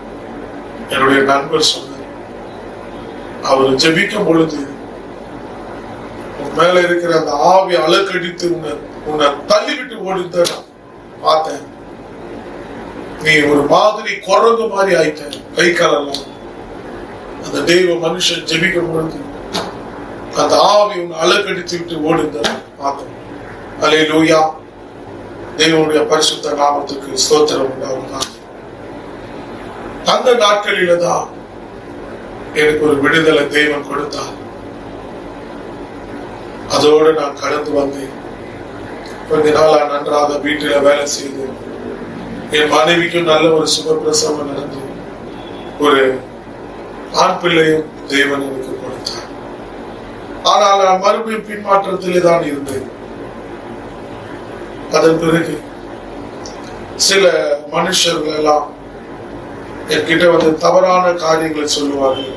Speaker 1: என்னுடைய நண்பர் சொன்னார். அவர் ஜெபிக்கும் பொழுது உன் மேல இருக்கிற அந்த ஆவி அலக்கடித்து உன்னை தள்ளிவிட்டு ஓடித்த பார்த்தேன். நீ ஒரு மாதிரி குரங்கு மாதிரி ஆயிட்ட, கை காலெல்லாம். அந்த தெய்வ மனுஷன் ஜெபிக்கும் பொழுது அந்த ஆவி உன்னை அலக்கடித்து விட்டு ஓடுந்த பார்த்தேன். அல்லேலூயா. தேவனுடைய பரிசுத்த நாமத்துக்கு ஸ்தோத்திரம் உண்டாவதாக. அந்த நாட்களில தான் எனக்கு ஒரு விடுதலை தேவன் கொடுத்தார். அதோடு நான் கடந்து வந்தேன். கொஞ்ச நாளா நன்றாக வீட்டில வேலை செய்து என் மனைவிக்கும் நல்ல ஒரு சுகப்பிரசவம் நடந்து ஒரு ஆண் பிள்ளையும் தேவன் எனக்கு கொடுத்தார். ஆனால் நான் மறுபடியும் பின்மாற்றத்திலே தான் இருந்தேன். அதன் பிறகு சில மனுஷர்கள் எல்லாம் என்கிட்ட தவறான காரியங்களை சொல்லுவார்கள்.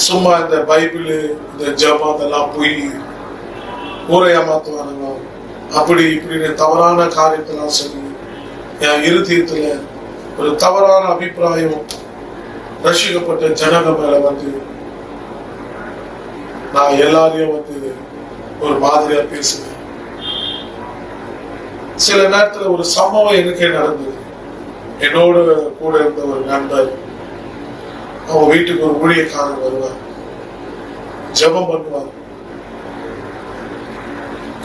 Speaker 1: சும்மா இந்த பைபிள், இந்த ஜபம் அதெல்லாம் போய் ஊரை ஏமாத்துவானுங்க. அப்படி இப்படின்னு தவறான காரியத்தெல்லாம் சொல்லி என் இருதயத்துல ஒரு தவறான அபிப்பிராயம் ரசிக்கப்பட்ட ஜனங்க மேல நான் எல்லாரையும் ஒரு மாதிரியா பேசுவேன். சில நேரத்துல ஒரு சம்பவம் எனக்கே நடந்தது. என்னோட கூட இருந்த ஒரு நண்பர், அவங்க வீட்டுக்கு ஒரு ஊழியக்காரர் வருவார், ஜெபம் பண்ணுவார்.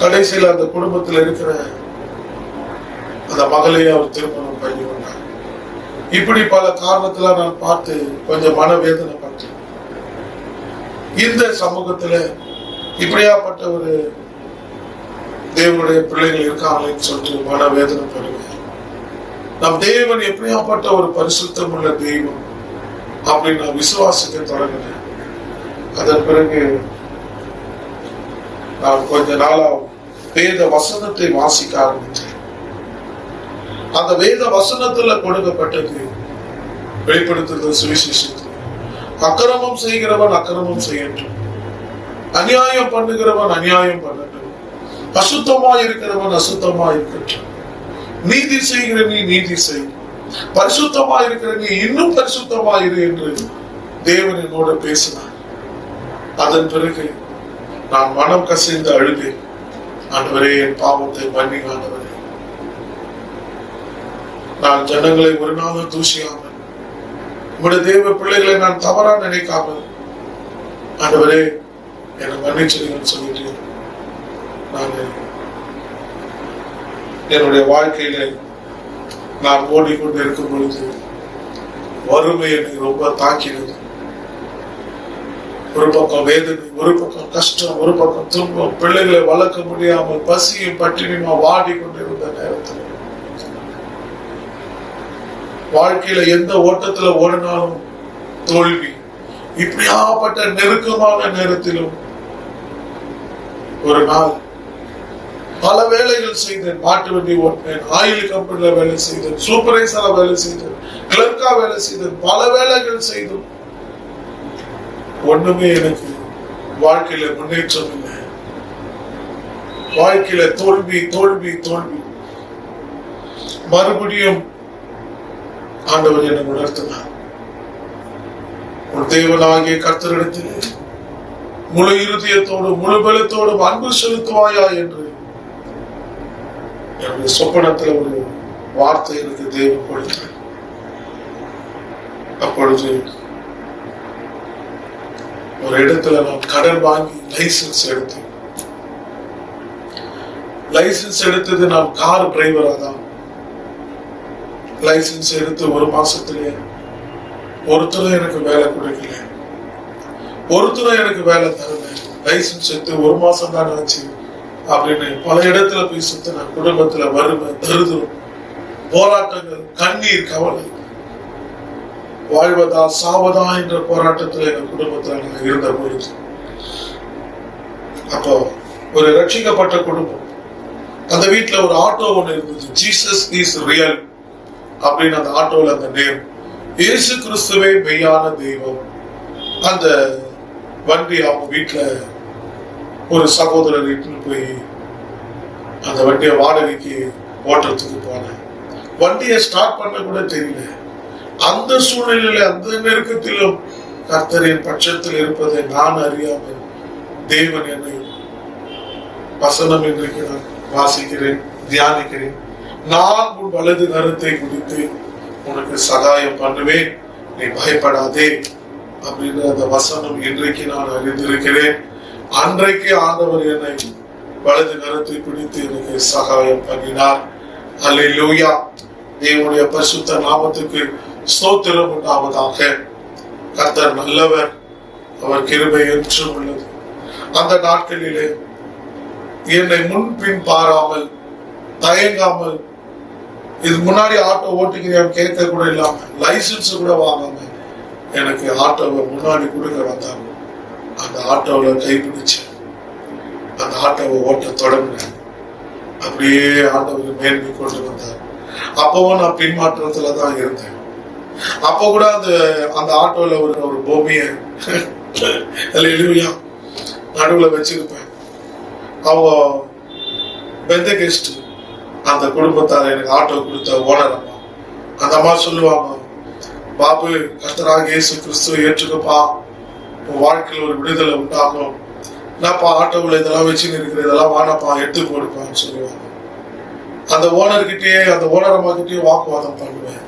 Speaker 1: கடைசியில் அந்த குடும்பத்தில் இருக்கிற அந்த மகளையே அவர் திருமணம் பண்ணி கொண்டார். இப்படி பல காரணத்துல நான் பார்த்து கொஞ்சம் மனவேதனை பட்டேன். இந்த சமூகத்துல இப்படியாப்பட்ட ஒரு தேவனுடைய பிள்ளைகள் இருக்காங்களேன்னு சொல்லிட்டு மனவேதனைப்படுவேன். நம் தேவன் எப்படியாப்பட்ட ஒரு பரிசுத்தம் உள்ள தெய்வம் அப்படின்னு நான் விசுவாசிக்க தொடங்கினேன். அதன் பிறகு நான் கொஞ்ச நாளா வேத வசனத்தை வாசிக்க ஆரம்பித்தேன். அந்த வேத வசனத்துல கொடுக்கப்பட்டது வெளிப்படுத்துகிற சுவிசேஷத்தில் அக்கிரமம் செய்கிறவன் அக்கிரமம் செய்யட்டும், அநியாயம் பண்ணுகிறவன் அநியாயம் பண்ணட்டும், அசுத்தமா இருக்கிறவன் அசுத்தமா இருக்கட்டும், நீதி செய்கிற நீ நீதி செய், பரிசுத்தமா இருக்கிற நீ இன்னும் பரிசுத்தமா இரு என்று தேவன் என்னோட பேசினார். அதன் பிறகு நான் மனம் கசிந்து அழுதேன். ஆண்டவரே, என் பாவத்தை மன்னிங்க ஆண்டவரே. நான் ஜனங்களை ஒரு நாளும் தூஷியாமல், உங்களுடைய தேவ பிள்ளைகளை நான் தவறா நினைக்காமல், ஆண்டவரே என்னை மன்னிச்சிருங்கன்னு சொல்லிட்டு நான் என்னுடைய வாழ்க்கையில நான் ஓடிக்கொண்டு இருக்கும் பொழுது வறுமை என்னை ரொம்ப தாக்கினது. ஒரு பக்கம் வேதனை, ஒரு பக்கம் கஷ்டம், ஒரு பக்கம் துன்பம், பிள்ளைகளை வளர்க்க முடியாமல் பசியும் பட்டினியுமா வாடி கொண்டிருந்த நேரத்தில், வாழ்க்கையில எந்த ஓட்டத்துல ஓடினாலும் தோல்வி, இப்படியாப்பட்ட நெருக்கமான நேரத்திலும் ஒரு நாள் பல வேலைகள் செய்தேன். மாட்டு வண்டி ஓட்டினேன், ஆயில் கம்பெனில வேலை செய்தேன், சூப்பர்வைசரா வேலை செய்தேன், கிளர்க்கா வேலை செய்தேன், பல வேலைகள் செய்தோம். ஒண்ணுமே எனக்கு வாழ்க்கையில முன்னேற்றம் இல்லை. வாழ்க்கையில தோல்வி தோல்வி தோல்வி. மறுபடியும் ஆண்டவர் என்னை உணர்த்தினார். உன் தேவனாகிய கர்த்தரிடத்திலே முழு இருதயத்தோடு முழு பலத்தோடு அன்பு செலுத்துவாயா என்று என்னுடைய சொப்பனத்துல ஒரு வார்த்தை எனக்கு தேவன் கொடுத்தார். அப்பொழுது ஒரு இடத்துல நான் கடன் வாங்கி லைசன்ஸ் எடுத்தேன். லைசன்ஸ் எடுத்தது நான் கார் டிரைவரா தான். லைசன்ஸ் எடுத்து ஒரு மாசத்திலே ஒருத்தரும் எனக்கு வேலை கொடுக்கல, ஒருத்தரும் எனக்கு வேலை தரல. லைசன்ஸ் எடுத்து ஒரு மாசம் தான் ஆச்சு அப்படின்னு பல இடத்துல போய் சுத்தின. குடும்பத்துல வறுமை, தருதம், போராட்டங்கள், கண்ணீர், கவலை, வாழ்வதா சாவதா என்ற போராட்டத்துல எங்க குடும்பத்துல நான் இருந்த பொழுது, அப்போ ஒரு ரட்சிக்கப்பட்ட குடும்பம், அந்த வீட்டுல ஒரு ஆட்டோ ஒண்ணு இருந்தது. ஜீசஸ் இஸ் ரியல் அப்படின்னு அந்த ஆட்டோல அந்த நேம், இயேசு கிறிஸ்துவே மெய்யான தெய்வம். அந்த வண்டி அவங்க வீட்டுல ஒரு சகோதரர் வீட்டுல போய் அந்த வண்டியை வாடகைக்கு ஓட்டுறதுக்கு போனேன். வண்டியை ஸ்டார்ட் பண்ண கூட தெரியல. அந்த சூழ்நிலையில அந்த நெருக்கத்திலும் கர்த்தரின் பட்சத்தில் இருப்பதை நான் அறியாமல் தேவன் என்னை வசனம் இன்றைக்கு நான் வாசிக்கிறேன், தியானிக்கிறேன். நான் உன் வலது கரத்தை குடித்து உனக்கு சகாயம் பண்ணுவேன், நீ பயப்படாதே அப்படின்னு அந்த வசனம் இன்றைக்கு நான் அறிந்திருக்கிறேன். அன்றைக்கு ஆண்டவர் என்னை வலது கரத்தை பிடித்து எனக்கு சகாயம் பண்ணினார். அல்லேலூயா. தேவனுடைய பரிசுத்த நாமத்துக்கு ஸ்தோத்திரம் உண்டாவதாக. கர்த்தர் நல்லவர், அவர் கிருபை என்றும் உள்ளது. அந்த நாட்களிலே என்னை முன்பின் பாராமல், தயங்காமல், இது முன்னாடி ஆட்டோ ஓட்டிக்கிறேன் கேட்க கூட இல்லாம, லைசன்ஸ் கூட வாங்காம எனக்கு ஆட்டோவை முன்னாடி கொடுக்க வந்தாங்க. அந்த ஆட்டோவை கைப்பிடிச்சு அந்த ஆட்டோவை ஓட்ட தொடங்கினேன். அப்படியே ஆண்டவர் மேன்மை கொண்டு வந்தார். அப்பவும் நான் பின்மாற்றத்துலதான் இருந்தேன். அப்ப கூட அந்த ஆட்டோல ஒரு பொம்மைய நடுவுல வச்சிருப்பேன். அவங்க பெந்தகெஸ்ட் அந்த குடும்பத்தார் எனக்கு ஆட்டோ கொடுத்த ஓனர் அம்மா. அந்த அம்மா சொல்லுவாங்க, பாபு, கர்த்தராகிய இயேசு கிறிஸ்துவை ஏற்றுக்கப்பா, உன் வாழ்க்கையில் ஒரு விடுதலை உண்டாகும். என்னப்பா ஆட்டோவில் இதெல்லாம் வச்சுன்னு இருக்கிற, இதெல்லாம் வானப்பா எடுத்து போடுப்பான்னு சொல்லுவாங்க. அந்த ஓனர்கிட்டயே, அந்த ஓனர் அம்மா கிட்டயே வாக்குவாதம் பண்ணுவேன்.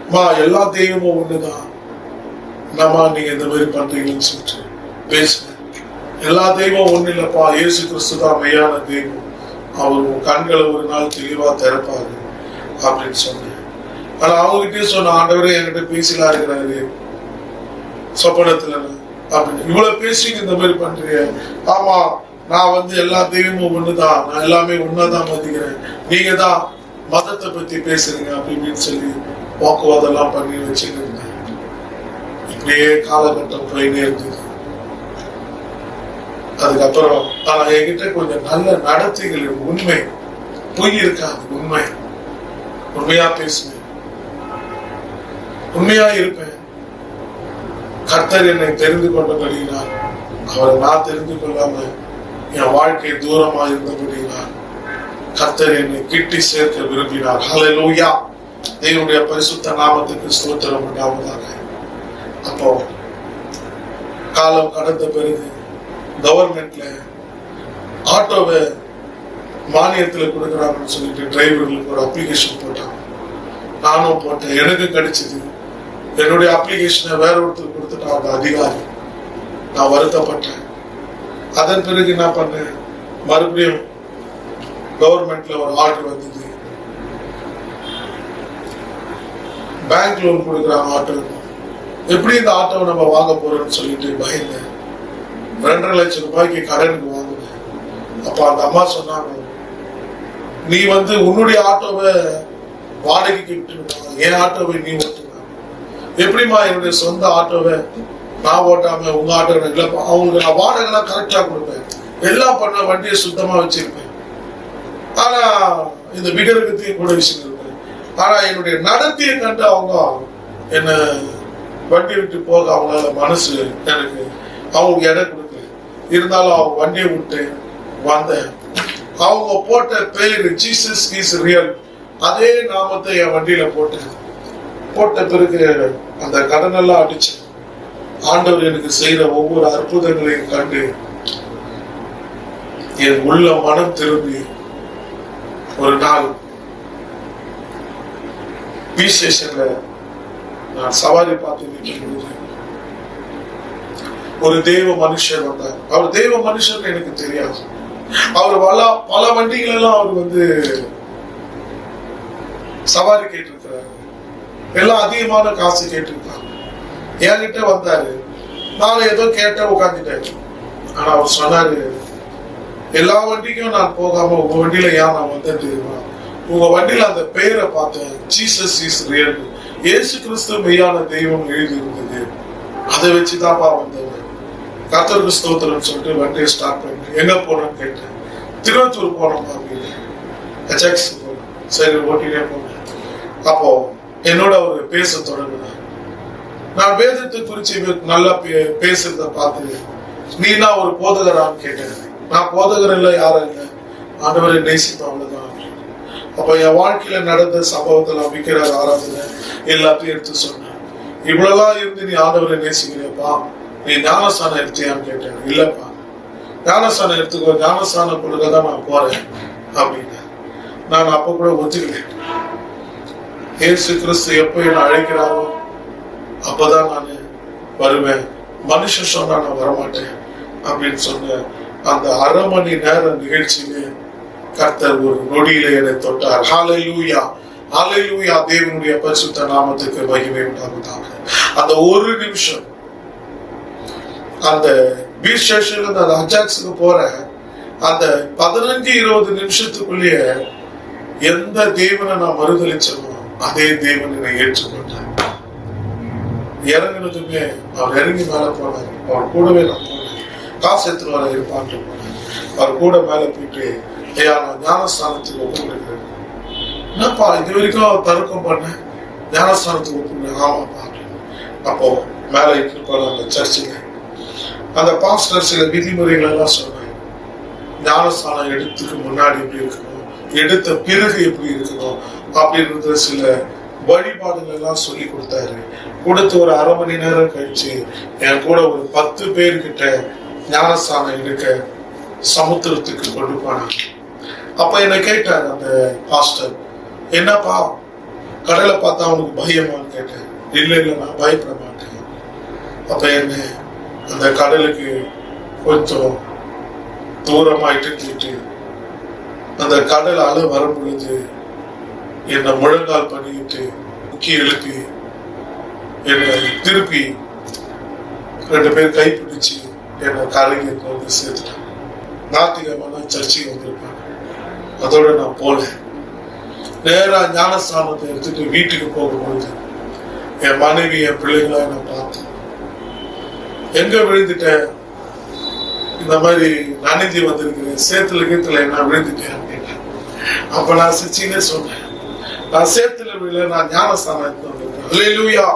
Speaker 1: அம்மா, எல்லா தெய்வமும் ஒண்ணுதான், என்னம்மா நீங்க இந்த மாதிரி பண்றீங்கன்னு சொல்லிட்டு பேசுவேன். எல்லா தெய்வம் ஒண்ணு இல்லப்பா, இயேசு கிறிஸ்து தான் மெய்யான தெய்வம், அவர் உன் கண்களை ஒரு நாள் தெளிவா திறப்பாரு அப்படின்னு சொன்னேன். ஆனா அவங்ககிட்டயே சொன்ன, ஆண்டவரே என்கிட்ட பேசிலாம் இருக்கிறாரு சொப்பனத்துல அப்படின்னு. இவ்வளவு பேசி இந்த மாதிரி பண்றீங்க. ஆமா, நான் எல்லா தெய்வமும் ஒண்ணுதான், நான் எல்லாமே ஒன்னாதான் மதிக்கிறேன், நீங்க தான் மதத்தை பத்தி பேசுறீங்க அப்படின்னு சொல்லி வாக்குவாதம் எல்லாம் பண்ணி வச்சுட்டு இருந்தேன். இப்படியே காலகட்டம் போயினே இருந்தது. அதுக்கப்புறம் ஆனா என்கிட்ட கொஞ்சம் நல்ல நடத்தைகள், உண்மை, பொய் இருக்காது, உண்மையா பேசுவேன், உண்மையா இருப்பேன். கர்த்தர் என்னை தெரிந்து கொண்டபடியினால், அவரை நான் தெரிந்து கொள்ளாம என் வாழ்க்கை தூரமா இருந்தபடியினால் கர்த்தர் என்னை கிட்டி சேர்க்க விரும்பினார். ஹல்லேலூயா, தேவனுடைய பரிசுத்த நாமத்துக்கு ஸ்தோத்திரம் உண்டாவதாக. அப்போ காலம் கடந்த பிறகு கவர்மெண்ட்ல ஆட்டோவை மானியத்துல கொடுக்குறாங்கன்னு சொல்லிட்டு டிரைவர்களுக்கு ஒரு அப்ளிகேஷன் போட்டாங்க. நானும் போட்டேன், எனக்கு கிடைச்சது. என்னுடைய அப்ளிகேஷனை வேற ஒருத்தர் கொடுத்துட்டாங்க அதிகாரி. நான் வருத்தப்பட்டேன். அதன் பிறகு என்ன பண்ணேன், மறுபடியும் கவர்மெண்ட்ல ஒரு ஆர்டர் வந்தது, பேங்க் லோன் கொடுக்குறாங்க ஆட்டோ. எப்படி இந்த ஆட்டோவை நம்ம வாங்க போறோம்னு சொல்லிட்டு பயந்தேன். 2.5 லட்சம் ரூபாய்க்கு கடனுக்கு வாங்கினேன். அப்ப அந்த அம்மா சொன்னாங்க, நீ உன்னுடைய ஆட்டோவை வாடகைக்கு விட்டுருவாங்க, என் ஆட்டோவை நீ ஓட்டுங்க. எப்படிமா என்னுடைய சொந்த ஆட்டோவை நான் ஓட்டாம உங்க ஆட்டோ? இல்லப்பா, அவங்களுக்கு நான் வாடகைலாம் கரெக்டா கொடுப்பேன், எல்லாம் பண்ண, வண்டியை சுத்தமா வச்சிருப்பேன். ஆனா இந்த விகரகத்தையும் கூட வச்சுருப்பேன். ஆனா என்னுடைய நடத்தியை கண்டு அவங்க என்ன வண்டி விட்டு போக அவங்களால மனசு, எனக்கு அவங்களுக்கு இடம் கொடுக்கல. இருந்தாலும் அவங்க வண்டியை விட்டு வந்தேன். அவங்க போட்ட பேரு ஜீசஸ் இஸ் ரியல், அதே நாமத்தை என் வண்டியில போட்டேன். போட்ட பிறகு அந்த கடனெல்லாம் அடிச்சு ஆண்டவர் எனக்கு செய்யற ஒவ்வொரு அற்புதங்களையும் கண்டு என் உள்ள மனம் திரும்பி ஒரு நாள் பி ஸ்டேஷன்ல நான் சவாரி பார்த்து நிற்கும் பொழுது ஒரு தெய்வ மனுஷர் வந்தார். அவர் தெய்வ மனுஷன் எனக்கு தெரியாது. அவர் பல வண்டிகள் எல்லாம் அவர் சவாரி கேட்டிருக்கிறாரு, எல்லாம் அதிகமான காசு கேட்டிருக்காங்க. என்கிட்ட வந்தாரு, நான் ஏதோ கேட்ட உட்காந்துட்டேன். ஆனா அவர் சொன்னாரு, எல்லா வண்டிக்கும் நான் போகாம உங்க வண்டியில ஏன் நான் வந்தேன் தெரியுமா? உங்க வண்டியில அந்த பெயரை பார்த்தேன், ஜீசஸ் இஸ் ரியல், இயேசு கிறிஸ்து மெய்யான தெய்வம் எழுதி இருந்தது. அதை வச்சுதான்ப்பா வந்தேன். கர்த்தருக்கு ஸ்தோத்திரம் சொல்லிட்டு வண்டியை ஸ்டார்ட் பண்ணேன். எங்க போனேன்னு கேட்டேன். திருவத்தூர் போனோம் அப்படின்னு. போனேன். சரி, ஓட்டினே போனேன். அப்போ என்னோட அவர் பேச தொடங்கினார். நான் வேதத்தை குறிச்சு நல்லா பேசுறத பார்த்து, நீனா ஒரு போதகரான்னு கேட்டேன். நான் போதகர் இல்லை, யாரும் இல்லை, ஆண்டவரை நேசித்தவங்கதான். அப்ப என் வாழ்க்கையில நடந்த சம்பவத்துல விக்கிற ஆராதனை எல்லாத்தையும் எடுத்து சொன்னேன். இவ்வளவுதான் இருந்து நீ ஆண்டவரை நேசிக்கிறப்பா, நீ ஞானஸ்தானம் எடுத்தியான்னு கேட்டேன். இல்லப்பா, ஞானஸ்தானம் எடுத்துக்கோ, ஞானஸ்தானம் கொடுக்கதான் நான் போறேன் அப்படின்னு. நான் அப்ப கூட ஒத்துக்கிறேன். இயேசு கிறிஸ்து எப்ப என்ன அழைக்கிறாரோ அப்பதான் நான் வருவேன், மனுஷன் சொன்னா நான் வரமாட்டேன் அப்படின்னு சொன்ன அந்த 1/2 மணி நேர நிகழ்ச்சியிலே கர்த்தர் ஒரு நொடியில என்னை தொட்டார். ஹல்லேலூயா, ஹல்லேலூயா, தேவனுடைய பரிசுத்த நாமத்துக்கு மகிமை உண்டாவதாக. அந்த ஒரு நிமிஷம், அந்த பி ஸ்டேஷன்ல இருந்து அந்த அஜாக்ஸுக்கு போற அந்த 15-20 நிமிஷத்துக்குள்ளேயே எந்த தேவனை நான் மறுதளிச்சனோ அதே தேவன் என்னை ஏற்றுக்கொண்டார். இறங்கினதுமே அவர் இறங்கி மேல போனார். அவர் கூடவே நான் போனேன். காசு எடுத்துட்டு வர இருப்பான்ட்டு போனேன். அவர் கூட மேல போயிட்டு, ஐயா நான் ஞானஸ்தானத்துக்கு ஒப்புக்கிறேன். என்னப்பா இது வரைக்கும் தருக்கம் பண்ண, ஞானஸ்தானத்துக்கு ஒப்புக்கிறேன்? ஆமாப்பா. அப்போ மேல இட்டு போனாங்க சர்ச்சுல. அந்த பாஸ்டர் சில விதிமுறைகள் எல்லாம் சொன்னாங்க. ஞானஸ்தானம் எடுத்துக்கு முன்னாடி எப்படி இருக்கணும், எடுத்த பிறகு எப்படி இருக்கணும் அப்படின்றது சில வழிபாடுகள் எல்லாம் சொல்லி கொடுத்தாரு. கொடுத்து ஒரு 1/2 மணி நேரம் கழிச்சு என் கூட ஒரு 10 பேர்கிட்ட ஞானஸ்தானம் எடுக்க சமுத்திரத்துக்கு கொண்டு போனாங்க. அப்ப என்ன கேட்டார் அந்த பாஸ்டர், என்னப்பா கடலை பார்த்தா அவனுக்கு பயமான்னு கேட்டேன். இல்ல நான் பயப்பட மாட்டேன். அப்ப என்ன அந்த கடலுக்கு கொஞ்சம் தூரமாயிட்டு கேட்டு அந்த கடல் அலை வரும் பொழுது என்னை முழங்கால் பண்ணிக்கிட்டு முக்கி எழுப்பி என்னை திருப்பி 2 பேர் கைப்பிடிச்சு என்னை காலைக்கு வந்து சேர்த்துட்டாங்க. ஞாயிற்றுக்கிழமை சர்ச்சைக்கு வந்திருப்பாங்க. அதோட நான் போல நேரா ஞானஸ்தானத்தை எடுத்துட்டு வீட்டுக்கு போகும்போது என் மனைவி என் பிள்ளைங்களா நான் பார்த்தேன். எங்க விழுந்துட்டேன், இந்த மாதிரி நனைஞ்சி வந்திருக்கிறேன், சேத்துல கீத்துல நான் விழுந்துட்டேன் கேட்டேன். அப்ப நான் சிச்சினே சொன்னேன், நான் சேத்துல விழல, நான் ஞானஸ்தானம் எடுத்து வந்திருக்கேன். அல்லேலூயா.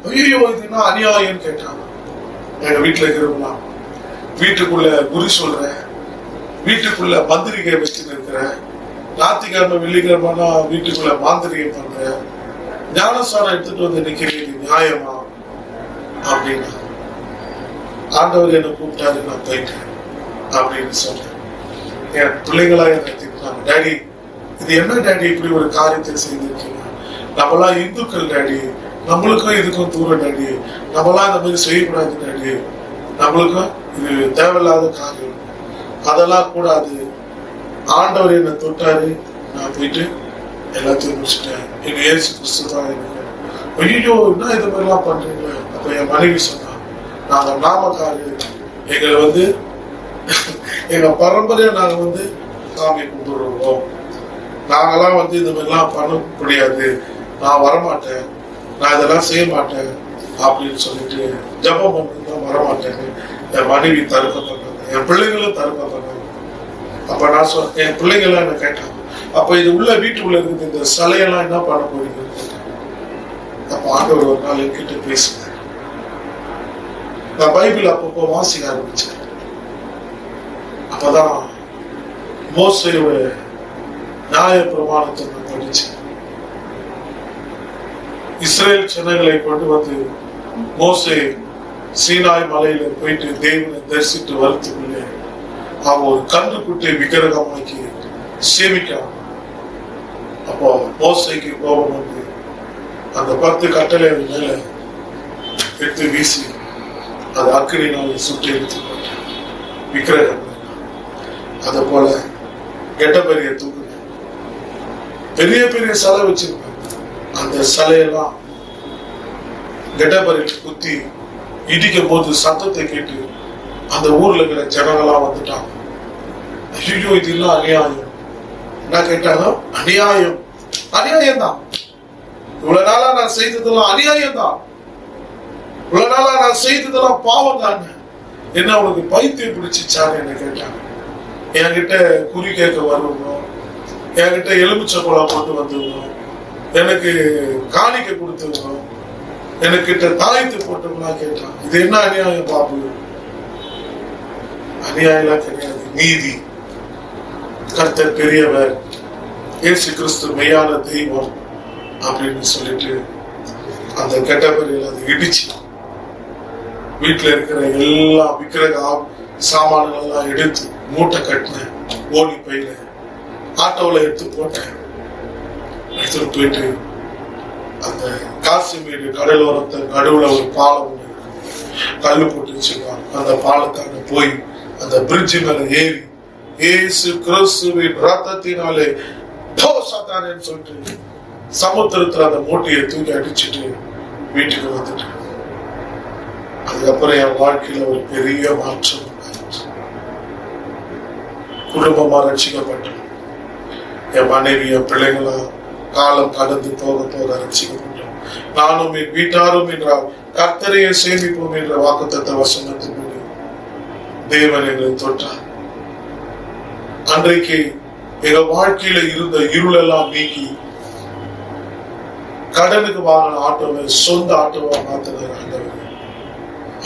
Speaker 1: ஐயோ இதுனா அநியாயம் கேட்டாங்க. எங்க வீட்டுல இருக்கிறவங்களா, வீட்டுக்குள்ள குறி சொல்றேன், வீட்டுக்குள்ள மந்திரிகை வச்சுட்டு இருக்கிறேன், ஞாயிற்றுக்கிழமை வெள்ளிக்கிழமைனா வீட்டுக்குள்ள மாந்திரிகை பண்றேன், ஞானஸ்தானம் எடுத்துட்டு வந்து நிக்கிறீங்க, நியாயமா அப்படின்னா. ஆண்டவர் என்னை கூப்பிட்டாரு, நான் போயிட்டேன் அப்படின்னு சொல்றேன். என் பிள்ளைங்களா என்னை திட்டினாங்க, டாடி இது என்ன டாடி இப்படி ஒரு காரியத்தை செய்திருக்கீங்க, நம்மளாம் இந்துக்கள் டாடி, நம்மளுக்கும் இதுக்கும் தூரம் டாடி, நம்மளாம் இந்த மாதிரி செய்யக்கூடாது டாடி, நம்மளுக்கும் இது தேவையில்லாத காரியம், அதெல்லாம் கூடாது. ஆண்டவர் என்னை தொட்டாரு, நான் போயிட்டு எல்லாத்தையும் முடிச்சுட்டேன். எங்க இயேசு கிறிஸ்து தான் எனக்கு. ஐயோ என்ன இது மாதிரிலாம் பண்றீங்க? அப்ப என் மனைவி சொன்னா, நாங்க நாமக்காரு, எங்களை வந்து எங்க பரம்பரையா நாங்க சாமி கும்பிடுவோம், நாங்கெல்லாம் இந்த மாதிரிலாம் பண்ண முடியாது, நான் வரமாட்டேன், நான் இதெல்லாம் செய்ய மாட்டேன் அப்படின்னு சொல்லிட்டு ஜபம் பண்ணி வரமாட்டேன்னு என் மனைவி தடுக்க பண்ணாங்க, என் பிள்ளைங்களும் தடுக்க பண்ணாங்க. அப்ப நான் சொன்னேன், என் பிள்ளைங்கள்லாம் என்ன கேட்டாங்க, அப்ப இது உள்ள வீட்டுக்குள்ள இருக்குது, இந்த சிலையெல்லாம் என்ன பண்ண போறீங்கன்னு கேட்டாங்க. அப்ப ஆண்டவர் ஒரு நாள் என்கிட்ட பேசுனேன். நான் பைபிள் அப்பப்போ வாசிக்க ஆரம்பிச்சேன். அப்பதான் மோசேயோட நியாய பிரமாணத்தை நான் படிச்சேன். இஸ்ரேல் ஜனங்களை கொண்டு மோசே சீனாய் மலையில போயிட்டு தேவனை தரிசித்து வரத்துக்குள்ளே அவன் ஒரு கன்றுக்குட்டியை விக்கிரகமாக்கி சேமிக்கிறான். அப்போ மோசைக்கு கோபம் வந்து அந்த 10 கட்டளை மேல எடுத்து வீசி அது அக்கினினால சுட்டு எடுத்து போட்டான் விக்கிரகம். அத போல கெட்டபெரிய தூக்குனேன், பெரிய பெரிய சிலை வச்சிருப்பேன், அந்த சிலையெல்லாம் கெட்டபெரிய குத்தி இடிக்கும் போது சத்தத்தை கேட்டு அந்த ஊர்ல இருக்கிற ஜனங்கள்லாம் வந்துட்டாங்க. ஐயோ இது எல்லாம் அநியாயம். என்ன கேட்டாங்க? அநியாயம், அநியாயம் தான், இவ்வளவு நாளா நான் செய்ததெல்லாம் அநியாயம் தான், இவ்வளவு நாளா நான் செய்ததெல்லாம் பாவம் தான், என்ன உனக்கு பைத்தியம் பிடிச்சிச்சான்னு என்ன கேட்டாங்க. என்கிட்ட குறி கேட்க வருவோம், என்கிட்ட எலுமிச்சை பழம் கொண்டு வந்துருவோம், எனக்கு காணிக்கை கொடுத்துருவோம், எனக்கிட்ட தாய்த்து போட்டோம்னா கேட்டான். இது என்ன அநியாயம் பாபு? அநியாயம் கிடையாது, நீதி. கர்த்தர் பெரியவர், இயேசு கிறிஸ்து மெய்யான தெய்வம் அப்படின்னு சொல்லிட்டு அந்த கெட்டபெரிய அதை இடிச்சு வீட்டுல இருக்கிற எல்லா விக்கிரக சாமான்கள் எல்லாம் எடுத்து மூட்டை கட்டினேன், ஓனி பையில ஆட்டோல எடுத்து போட்டேன். எடுத்துட்டு போயிட்டு அந்த காசிமீடு கடலோரத்தை நடுவுல ஒரு பாலம் கல்லு போட்டு வச்சிருக்காங்க, அந்த பாலத்தான போய் அந்த பிரிட்ஜ் மேல ஏறி இயேசு கிறிஸ்துவின் ரத்தத்தினாலே தோசத்தானேன்னு சொல்லிட்டு சமுத்திரத்துல அந்த மூட்டையை தூக்கி அடிச்சுட்டு வீட்டுக்கு வந்துட்டேன். அதுக்கப்புறம் என் வாழ்க்கையில ஒரு பெரிய மாற்றம் உண்டாச்சு. குடும்பமா ரட்சிக்கப்பட்டோம், என் மனைவி என் பிள்ளைங்களா காலம் கடந்து போக போக ரட்சிக்கப்பட்டோம். நானும் என் வீட்டாரும் என்றால் கர்த்தரையே சேமிப்போம் என்ற வாக்குத்தத்த வசனத்தின்படி தேவன் எங்களை தொட்டார். அன்றைக்கு எங்க வாழ்க்கையில இருந்த இருளெல்லாம் நீக்கி கடனுக்கு வாங்கின ஆட்டோவை சொந்த ஆட்டோவா மாத்தினார் ஆண்டவர்.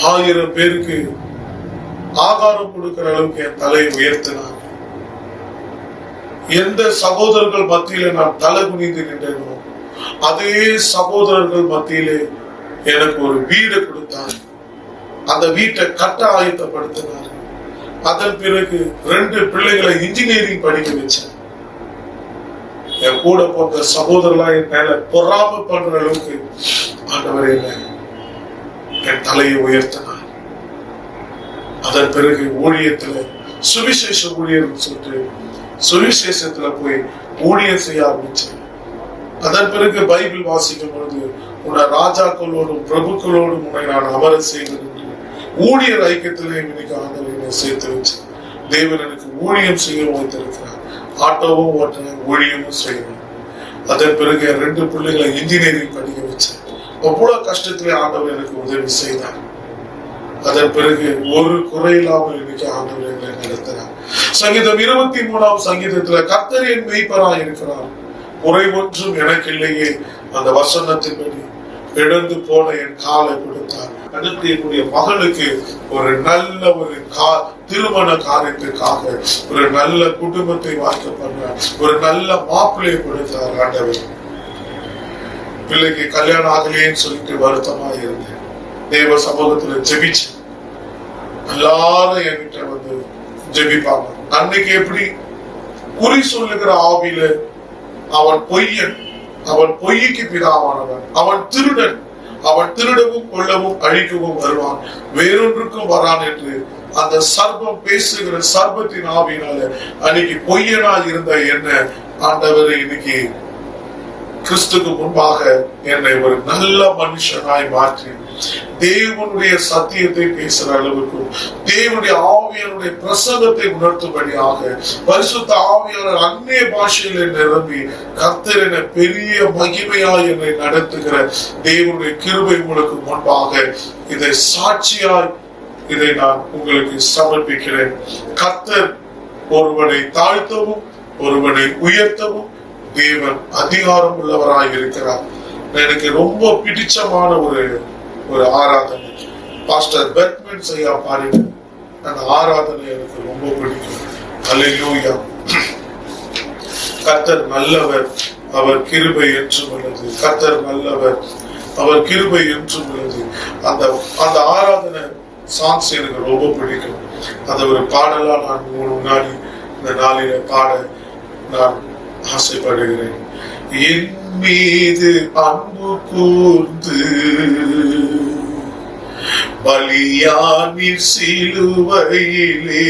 Speaker 1: 1000 பேருக்கு ஆகாரம் கொடுக்கிற அளவுக்கு என் தலையை உயர்த்தினார். எந்த சகோதரர்கள் மத்தியில நான் தலை குனிந்து நின்றேனோ அதே சகோதரர்கள் மத்தியிலே எனக்கு ஒரு வீடு கொடுத்தார். அந்த வீட்டை கட்ட ஆயத்தப்படுத்தினார். அதன் பிறகு 2 பிள்ளைகளை இன்ஜினியரிங் படிக்க வச்சேன். என் கூட போன்ற சகோதரர்களா என் மேல பொறாமை பண்ற அளவுக்கு ஆண்டவர் என் தலையை உயர்த்தினார். அதன் பிறகு ஊழியத்துல சுவிசேஷ ஊழியர் சொல்லிட்டு சுவிசேஷத்துல போய் ஊழியம் செய்ய ஆரம்பிச்சேன். அதன் பிறகு பைபிள் வாசிக்கும் பொழுது உன்னை ராஜாக்களோடும் பிரபுக்களோடும் உன்னை நான் அமர செய்வது ஊழியர் ஐக்கியத்திலே இன்னைக்கு ஆண்டவர் என்னை சேர்த்து வச்சு தேவன் எனக்கு ஊழியம் செய்ய வைத்திருக்கிறார். ஆட்டோவும் ஓட்டுறேன், ஊழியமும் செய்யணும். அதன் பிறகு 2 பிள்ளைகளை இன்ஜினியரிங் படிக்க வச்சேன். அவ்வளவு கஷ்டத்திலே ஆண்டவர் எனக்கு உதவி செய்தார். அதன் பிறகு ஒரு குறையில்லாமல் இன்னைக்கு ஆண்டவர் எங்களை நடத்துறார். சங்கீதம் 23ஆம் சங்கீதத்துல கர்த்தர் என் மெய்ப்பராய் இருக்கிறார், குறை ஒன்றும் எனக்கு இல்லையே. அந்த வசனத்தின்படி இழந்து போன என் காலை கொடுத்தார். அடுத்து என்னுடைய மகளுக்கு ஒரு நல்ல திருமண காரியத்திற்காக ஒரு நல்ல குடும்பத்தை வாய்க்க பண்ணார், ஒரு நல்ல மாப்பிள்ளையை கொடுத்தார் ஆண்டவர். பிள்ளைக்கு கல்யாணம் ஆகலேன்னு சொல்லிட்டு வருத்தமா இருந்தேன். தேவ சமூகத்துல ஜெபிச்சு எல்லாரும் என்கிட்ட வந்து ஜெபிப்பாங்க. அன்னைக்கு எப்படி குறி சொல்லுகிற ஆவியில அவன் பொய்யன், அவன் பொய்க்கு பிதாவானவன், அவன் திருடன், அவன் திருடவும் கொள்ளவும் அழிக்கவும் வருவான், வேறொன்றுக்கும் வரான் என்று அந்த சர்பம் பேசுகிற சர்பத்தின் ஆவியினால அன்னைக்கு பொய்யனா இருந்த என்ன ஆண்டவரை இன்னைக்கு கிறிஸ்துக்கு முன்பாக என்னை ஒரு நல்ல மனுஷனாய் மாற்றி தேவனுடைய சத்தியத்தை பேசுற அளவுக்கும் தேவனுடைய ஆவியானுடைய பிரசன்னத்தை உணர்த்தும்படியாக பரிசுத்த ஆவியாளர் அந்நிய பாஷையில நிரம்பி கர்த்தர் என பெரிய மகிமையாய் என்னை நடத்துகிற தேவனுடைய கிருபை உங்களுக்கு முன்பாக இதை சாட்சியாய் இதை நான் உங்களுக்கு சமர்ப்பிக்கிறேன். கர்த்தர் ஒருவனை தாழ்த்தவும் ஒருவனை உயர்த்தவும் தேவன் அதிகாரம் உள்ளவராய் இருக்கிறார். எனக்கு ரொம்ப பிடிச்சமான ஒரு ஆராதனை பாஸ்டர் பெர்க்மன் ஐயா பாடின அந்த ஆராதனை எனக்கு ரொம்ப பிடிக்கும். அல்லேலூயா. கர்த்தர் நல்லவர், அவர் கிருபை என்றும் உள்ளது. கர்த்தர் நல்லவர், அவர் கிருபை என்றும் உள்ளது. அந்த ஆராதனை சாங்ஸ் எனக்கு ரொம்ப பிடிக்கும். அந்த ஒரு பாடலா நான் முன்னாடி இந்த நாளில பாட நான் ஆசைப்படுகிறேன். என் மீது அன்பு கூர்ந்து பலியானின் சிலுவையிலே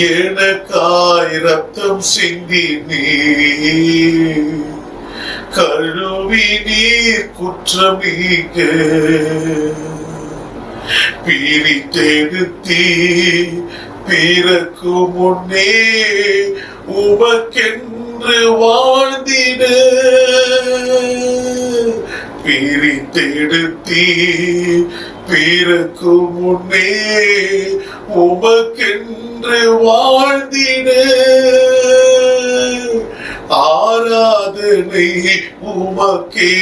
Speaker 1: எனக்காய் ரத்தம் சிந்தி நீர் கழுவி நீர் குற்றம் நீங்க பிரித்தெடுத்தீ பிறக்கு முன்னே உமக்கென்று வாழ்ந்திட பிரித்தெடுத்தீ பிறக்கு முன்னே உமக்கென்று வாழ்ந்திட ஆராதனை உமக்கே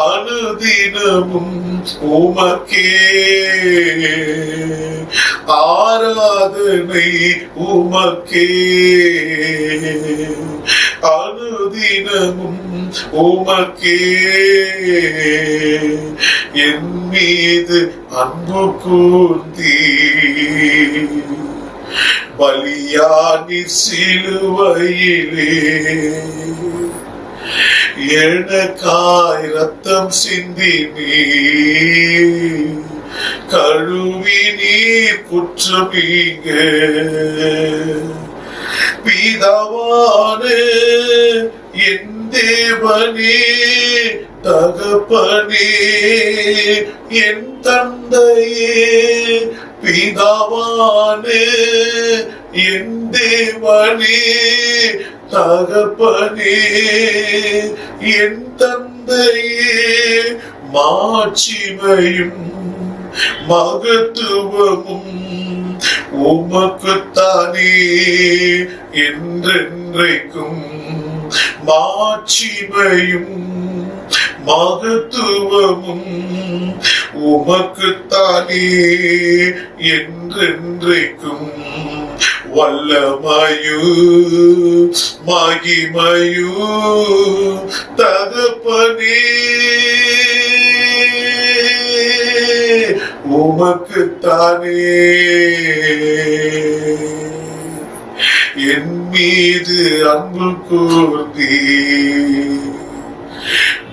Speaker 1: அனுதினமும் உமக்கே ஆராதனை உமக்கே அனுதினமும் உமக்கே என் மீது அன்பு கூர்ந்தீ பலியானி சிலுவையிலே எனக்காய் ரத்தம் சிந்தி நீர் கழுவி நீர் குற்றம் நீங்க பிதாவான என் தேவனே தகப்பனே என் தந்தையே பிதாவான என் தேவனே தகப்பனே என் தந்தையே மாட்சிமையும் மகத்துவமும் உமக்குத்தானே என்றென்றைக்கும் மாட்சிமையும் மகத்துவமும் உமக்குத்தானே என்றென்றைக்கும் வல்லமையு மகிமையு தகப்பனே உமக்குத்தானே என் மீது அன்பு கூர்ந்தீ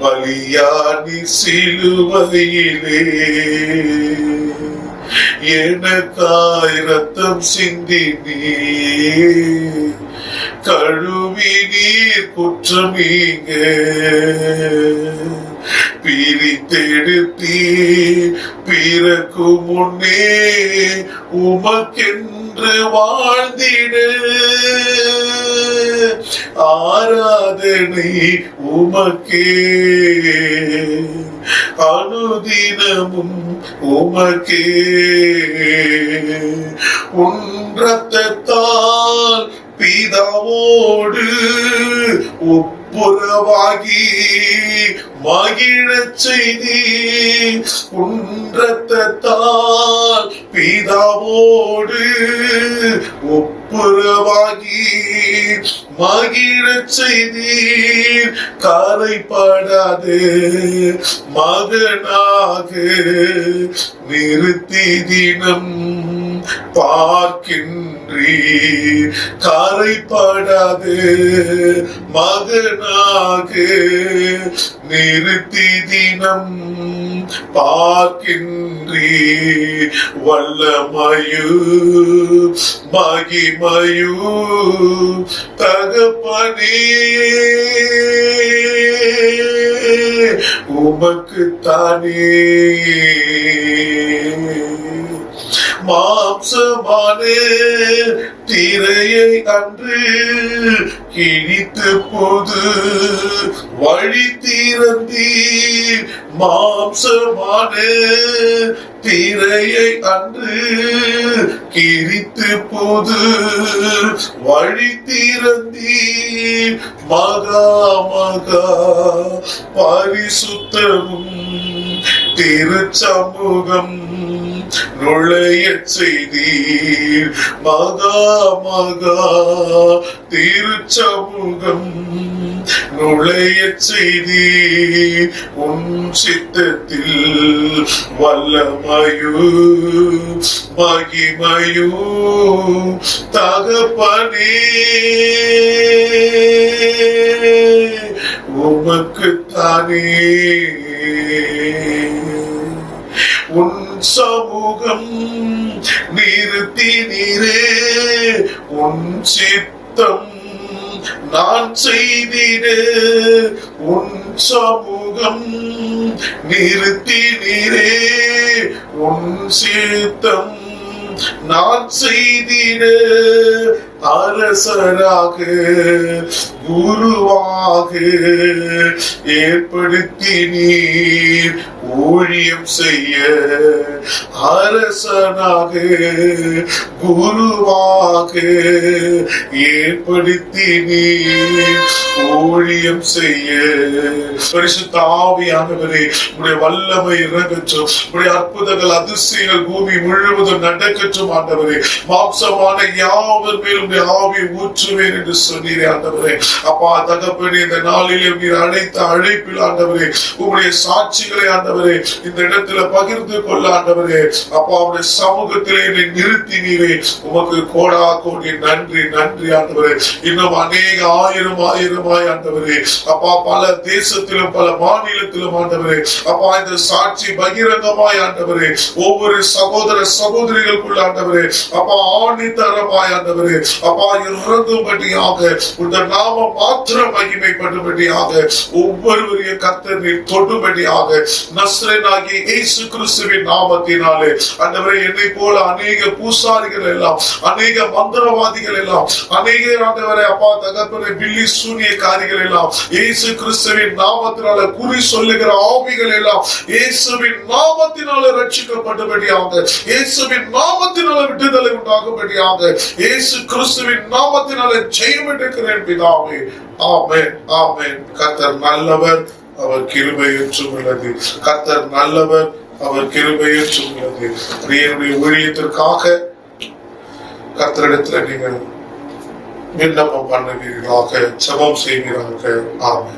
Speaker 1: பலியானி சிலுவையிலே எனக்காய் ரத்தம் சிந்தி நீ கழுவி நீர் குற்றம் நீங்க பிரித்தெடுத்தீ பிறக்கு முன்னே உமக்கென்று வாழ்ந்திட ஆராதனை உமக்கே அனுதினமும் உமக்கே உன் ரத்தத்தால் பிதாவோடு ஒப்புரவாகி மகிழச் செய்தி உன் ரத்தத்தால் பிதாவோடு ஒப்புரவாகி மகிழச் செய்தி கரைப்படாது மகனாக நிறுத்தி தினம் பார்க்கின்றீ கரைப்படாது மகனாக நிறுத்தி தினம் பார்க்கின்றீ வல்லமையு மகிமையு தகப்பனே உமக்குத்தானே மாம்சமான திரையை அன்று கிழித்து பொது வழி திறந்தீர் மாம்சமான திரையை அன்று கிழித்து பொது வழி திறந்தீர் மகா மகா பரிசுத்தமும் திருச்சமூகம் நுழையச் செய்தீர் மகா மகா திருச்சமூகம் நுழையச் செய்தீர் உன் சித்தத்தில் வல்லமையு மகிமையு தகப்பனே உமக்குத்தானே உன் சமூகம் நிறுத்தி நீரே உன் சித்தம் நான் செய்திட உன் சமூகம் நிறுத்தி நீரே உன் சித்தம் நான் செய்திட அரசராக குருவாக ஏற்படுத்தி நீர் ஊழியம் செய்ய அரசனாக குருவாக ஏற்படுத்தி நீர் ஊழியம் செய்ய பரிசுத்த ஆவியானவரே உடைய வல்லமை இறங்கட்டும் உடைய அற்புதங்கள் அதிசயங்கள் பூமி முழுவதும் நடக்கட்டும் ஆண்டவரே மாம்சமான யாவர் மேலும் ஆவி ஊற்றுவேன் என்று சொன்னீரே ஆண்டவரே அப்பா தகப்பனே இந்த நாளிலே நீர் அழைத்த அழைப்பில் ஆண்டவரே உங்களுடைய சாட்சிகளை ஆண்டவரே இந்த இடத்துல பகிர்ந்து கொள்ள ஆண்டவரே அப்பா உடைய சமூகத்திலே என்னை நிறுத்தி நீரே உமக்கு கோடா கோடி நன்றி நன்றி ஆண்டவரே இன்னும் அநேக ஆயிரமாய் ஆண்டவரே அப்பா பல தேசத்திலும் பல மாநிலத்திலும் ஆண்டவரே அப்பா இந்த சாட்சி பகிரங்கமாய் ஆண்டவரே ஒவ்வொரு சகோதர சகோதரிகளுக்குள்ள ஆண்டவரே அப்பா ஆணித்தரமாய் ஆண்டவரே அப்பா இறங்கும்படியாக உந்த நாம மாத்திரம் மகிமைப்படும்படியாக ஒவ்வொருவரையும் கர்த்தர் நீர் தொடும்படியாக நஸ்ரேனாகிய இயேசு கிறிஸ்துவின் நாமத்தினாலே ஆண்டவரே என்னை போல அநேக பூசாரிகள் எல்லாம் அநேக மந்திரவாதிகள் எல்லாம் அநேக ஆண்டவரே அப்பா தகப்பனே பில்லி சூனியக்காரிகள் எல்லாம் இயேசு கிறிஸ்துவின் நாமத்தினால குறி சொல்லுகிற ஆவிகள் எல்லாம் இயேசுவின் நாமத்தினால ரட்சிக்கப்பட்டபடியாக இயேசுவின் நாமத்தினால விடுதலை உண்டாகும்படியாக இயேசு கிறிஸ்துவின் நாமத்தினால ஜெயம் எடுக்கிறேன் பிதாவே ஆமென் ஆமென் கர்த்தர் நல்லவர் அவர் கிருபை என்றும் உள்ளது கர்த்தர் நல்லவர் அவர் கிருபை என்றும் உள்ளது என்னுடைய ஊழியத்திற்காக கர்த்தரிடத்தில் நீங்கள் விண்ணப்பம் பண்ணுவீர்களாக ஜெபம் செய்வீர்களாக ஆமென்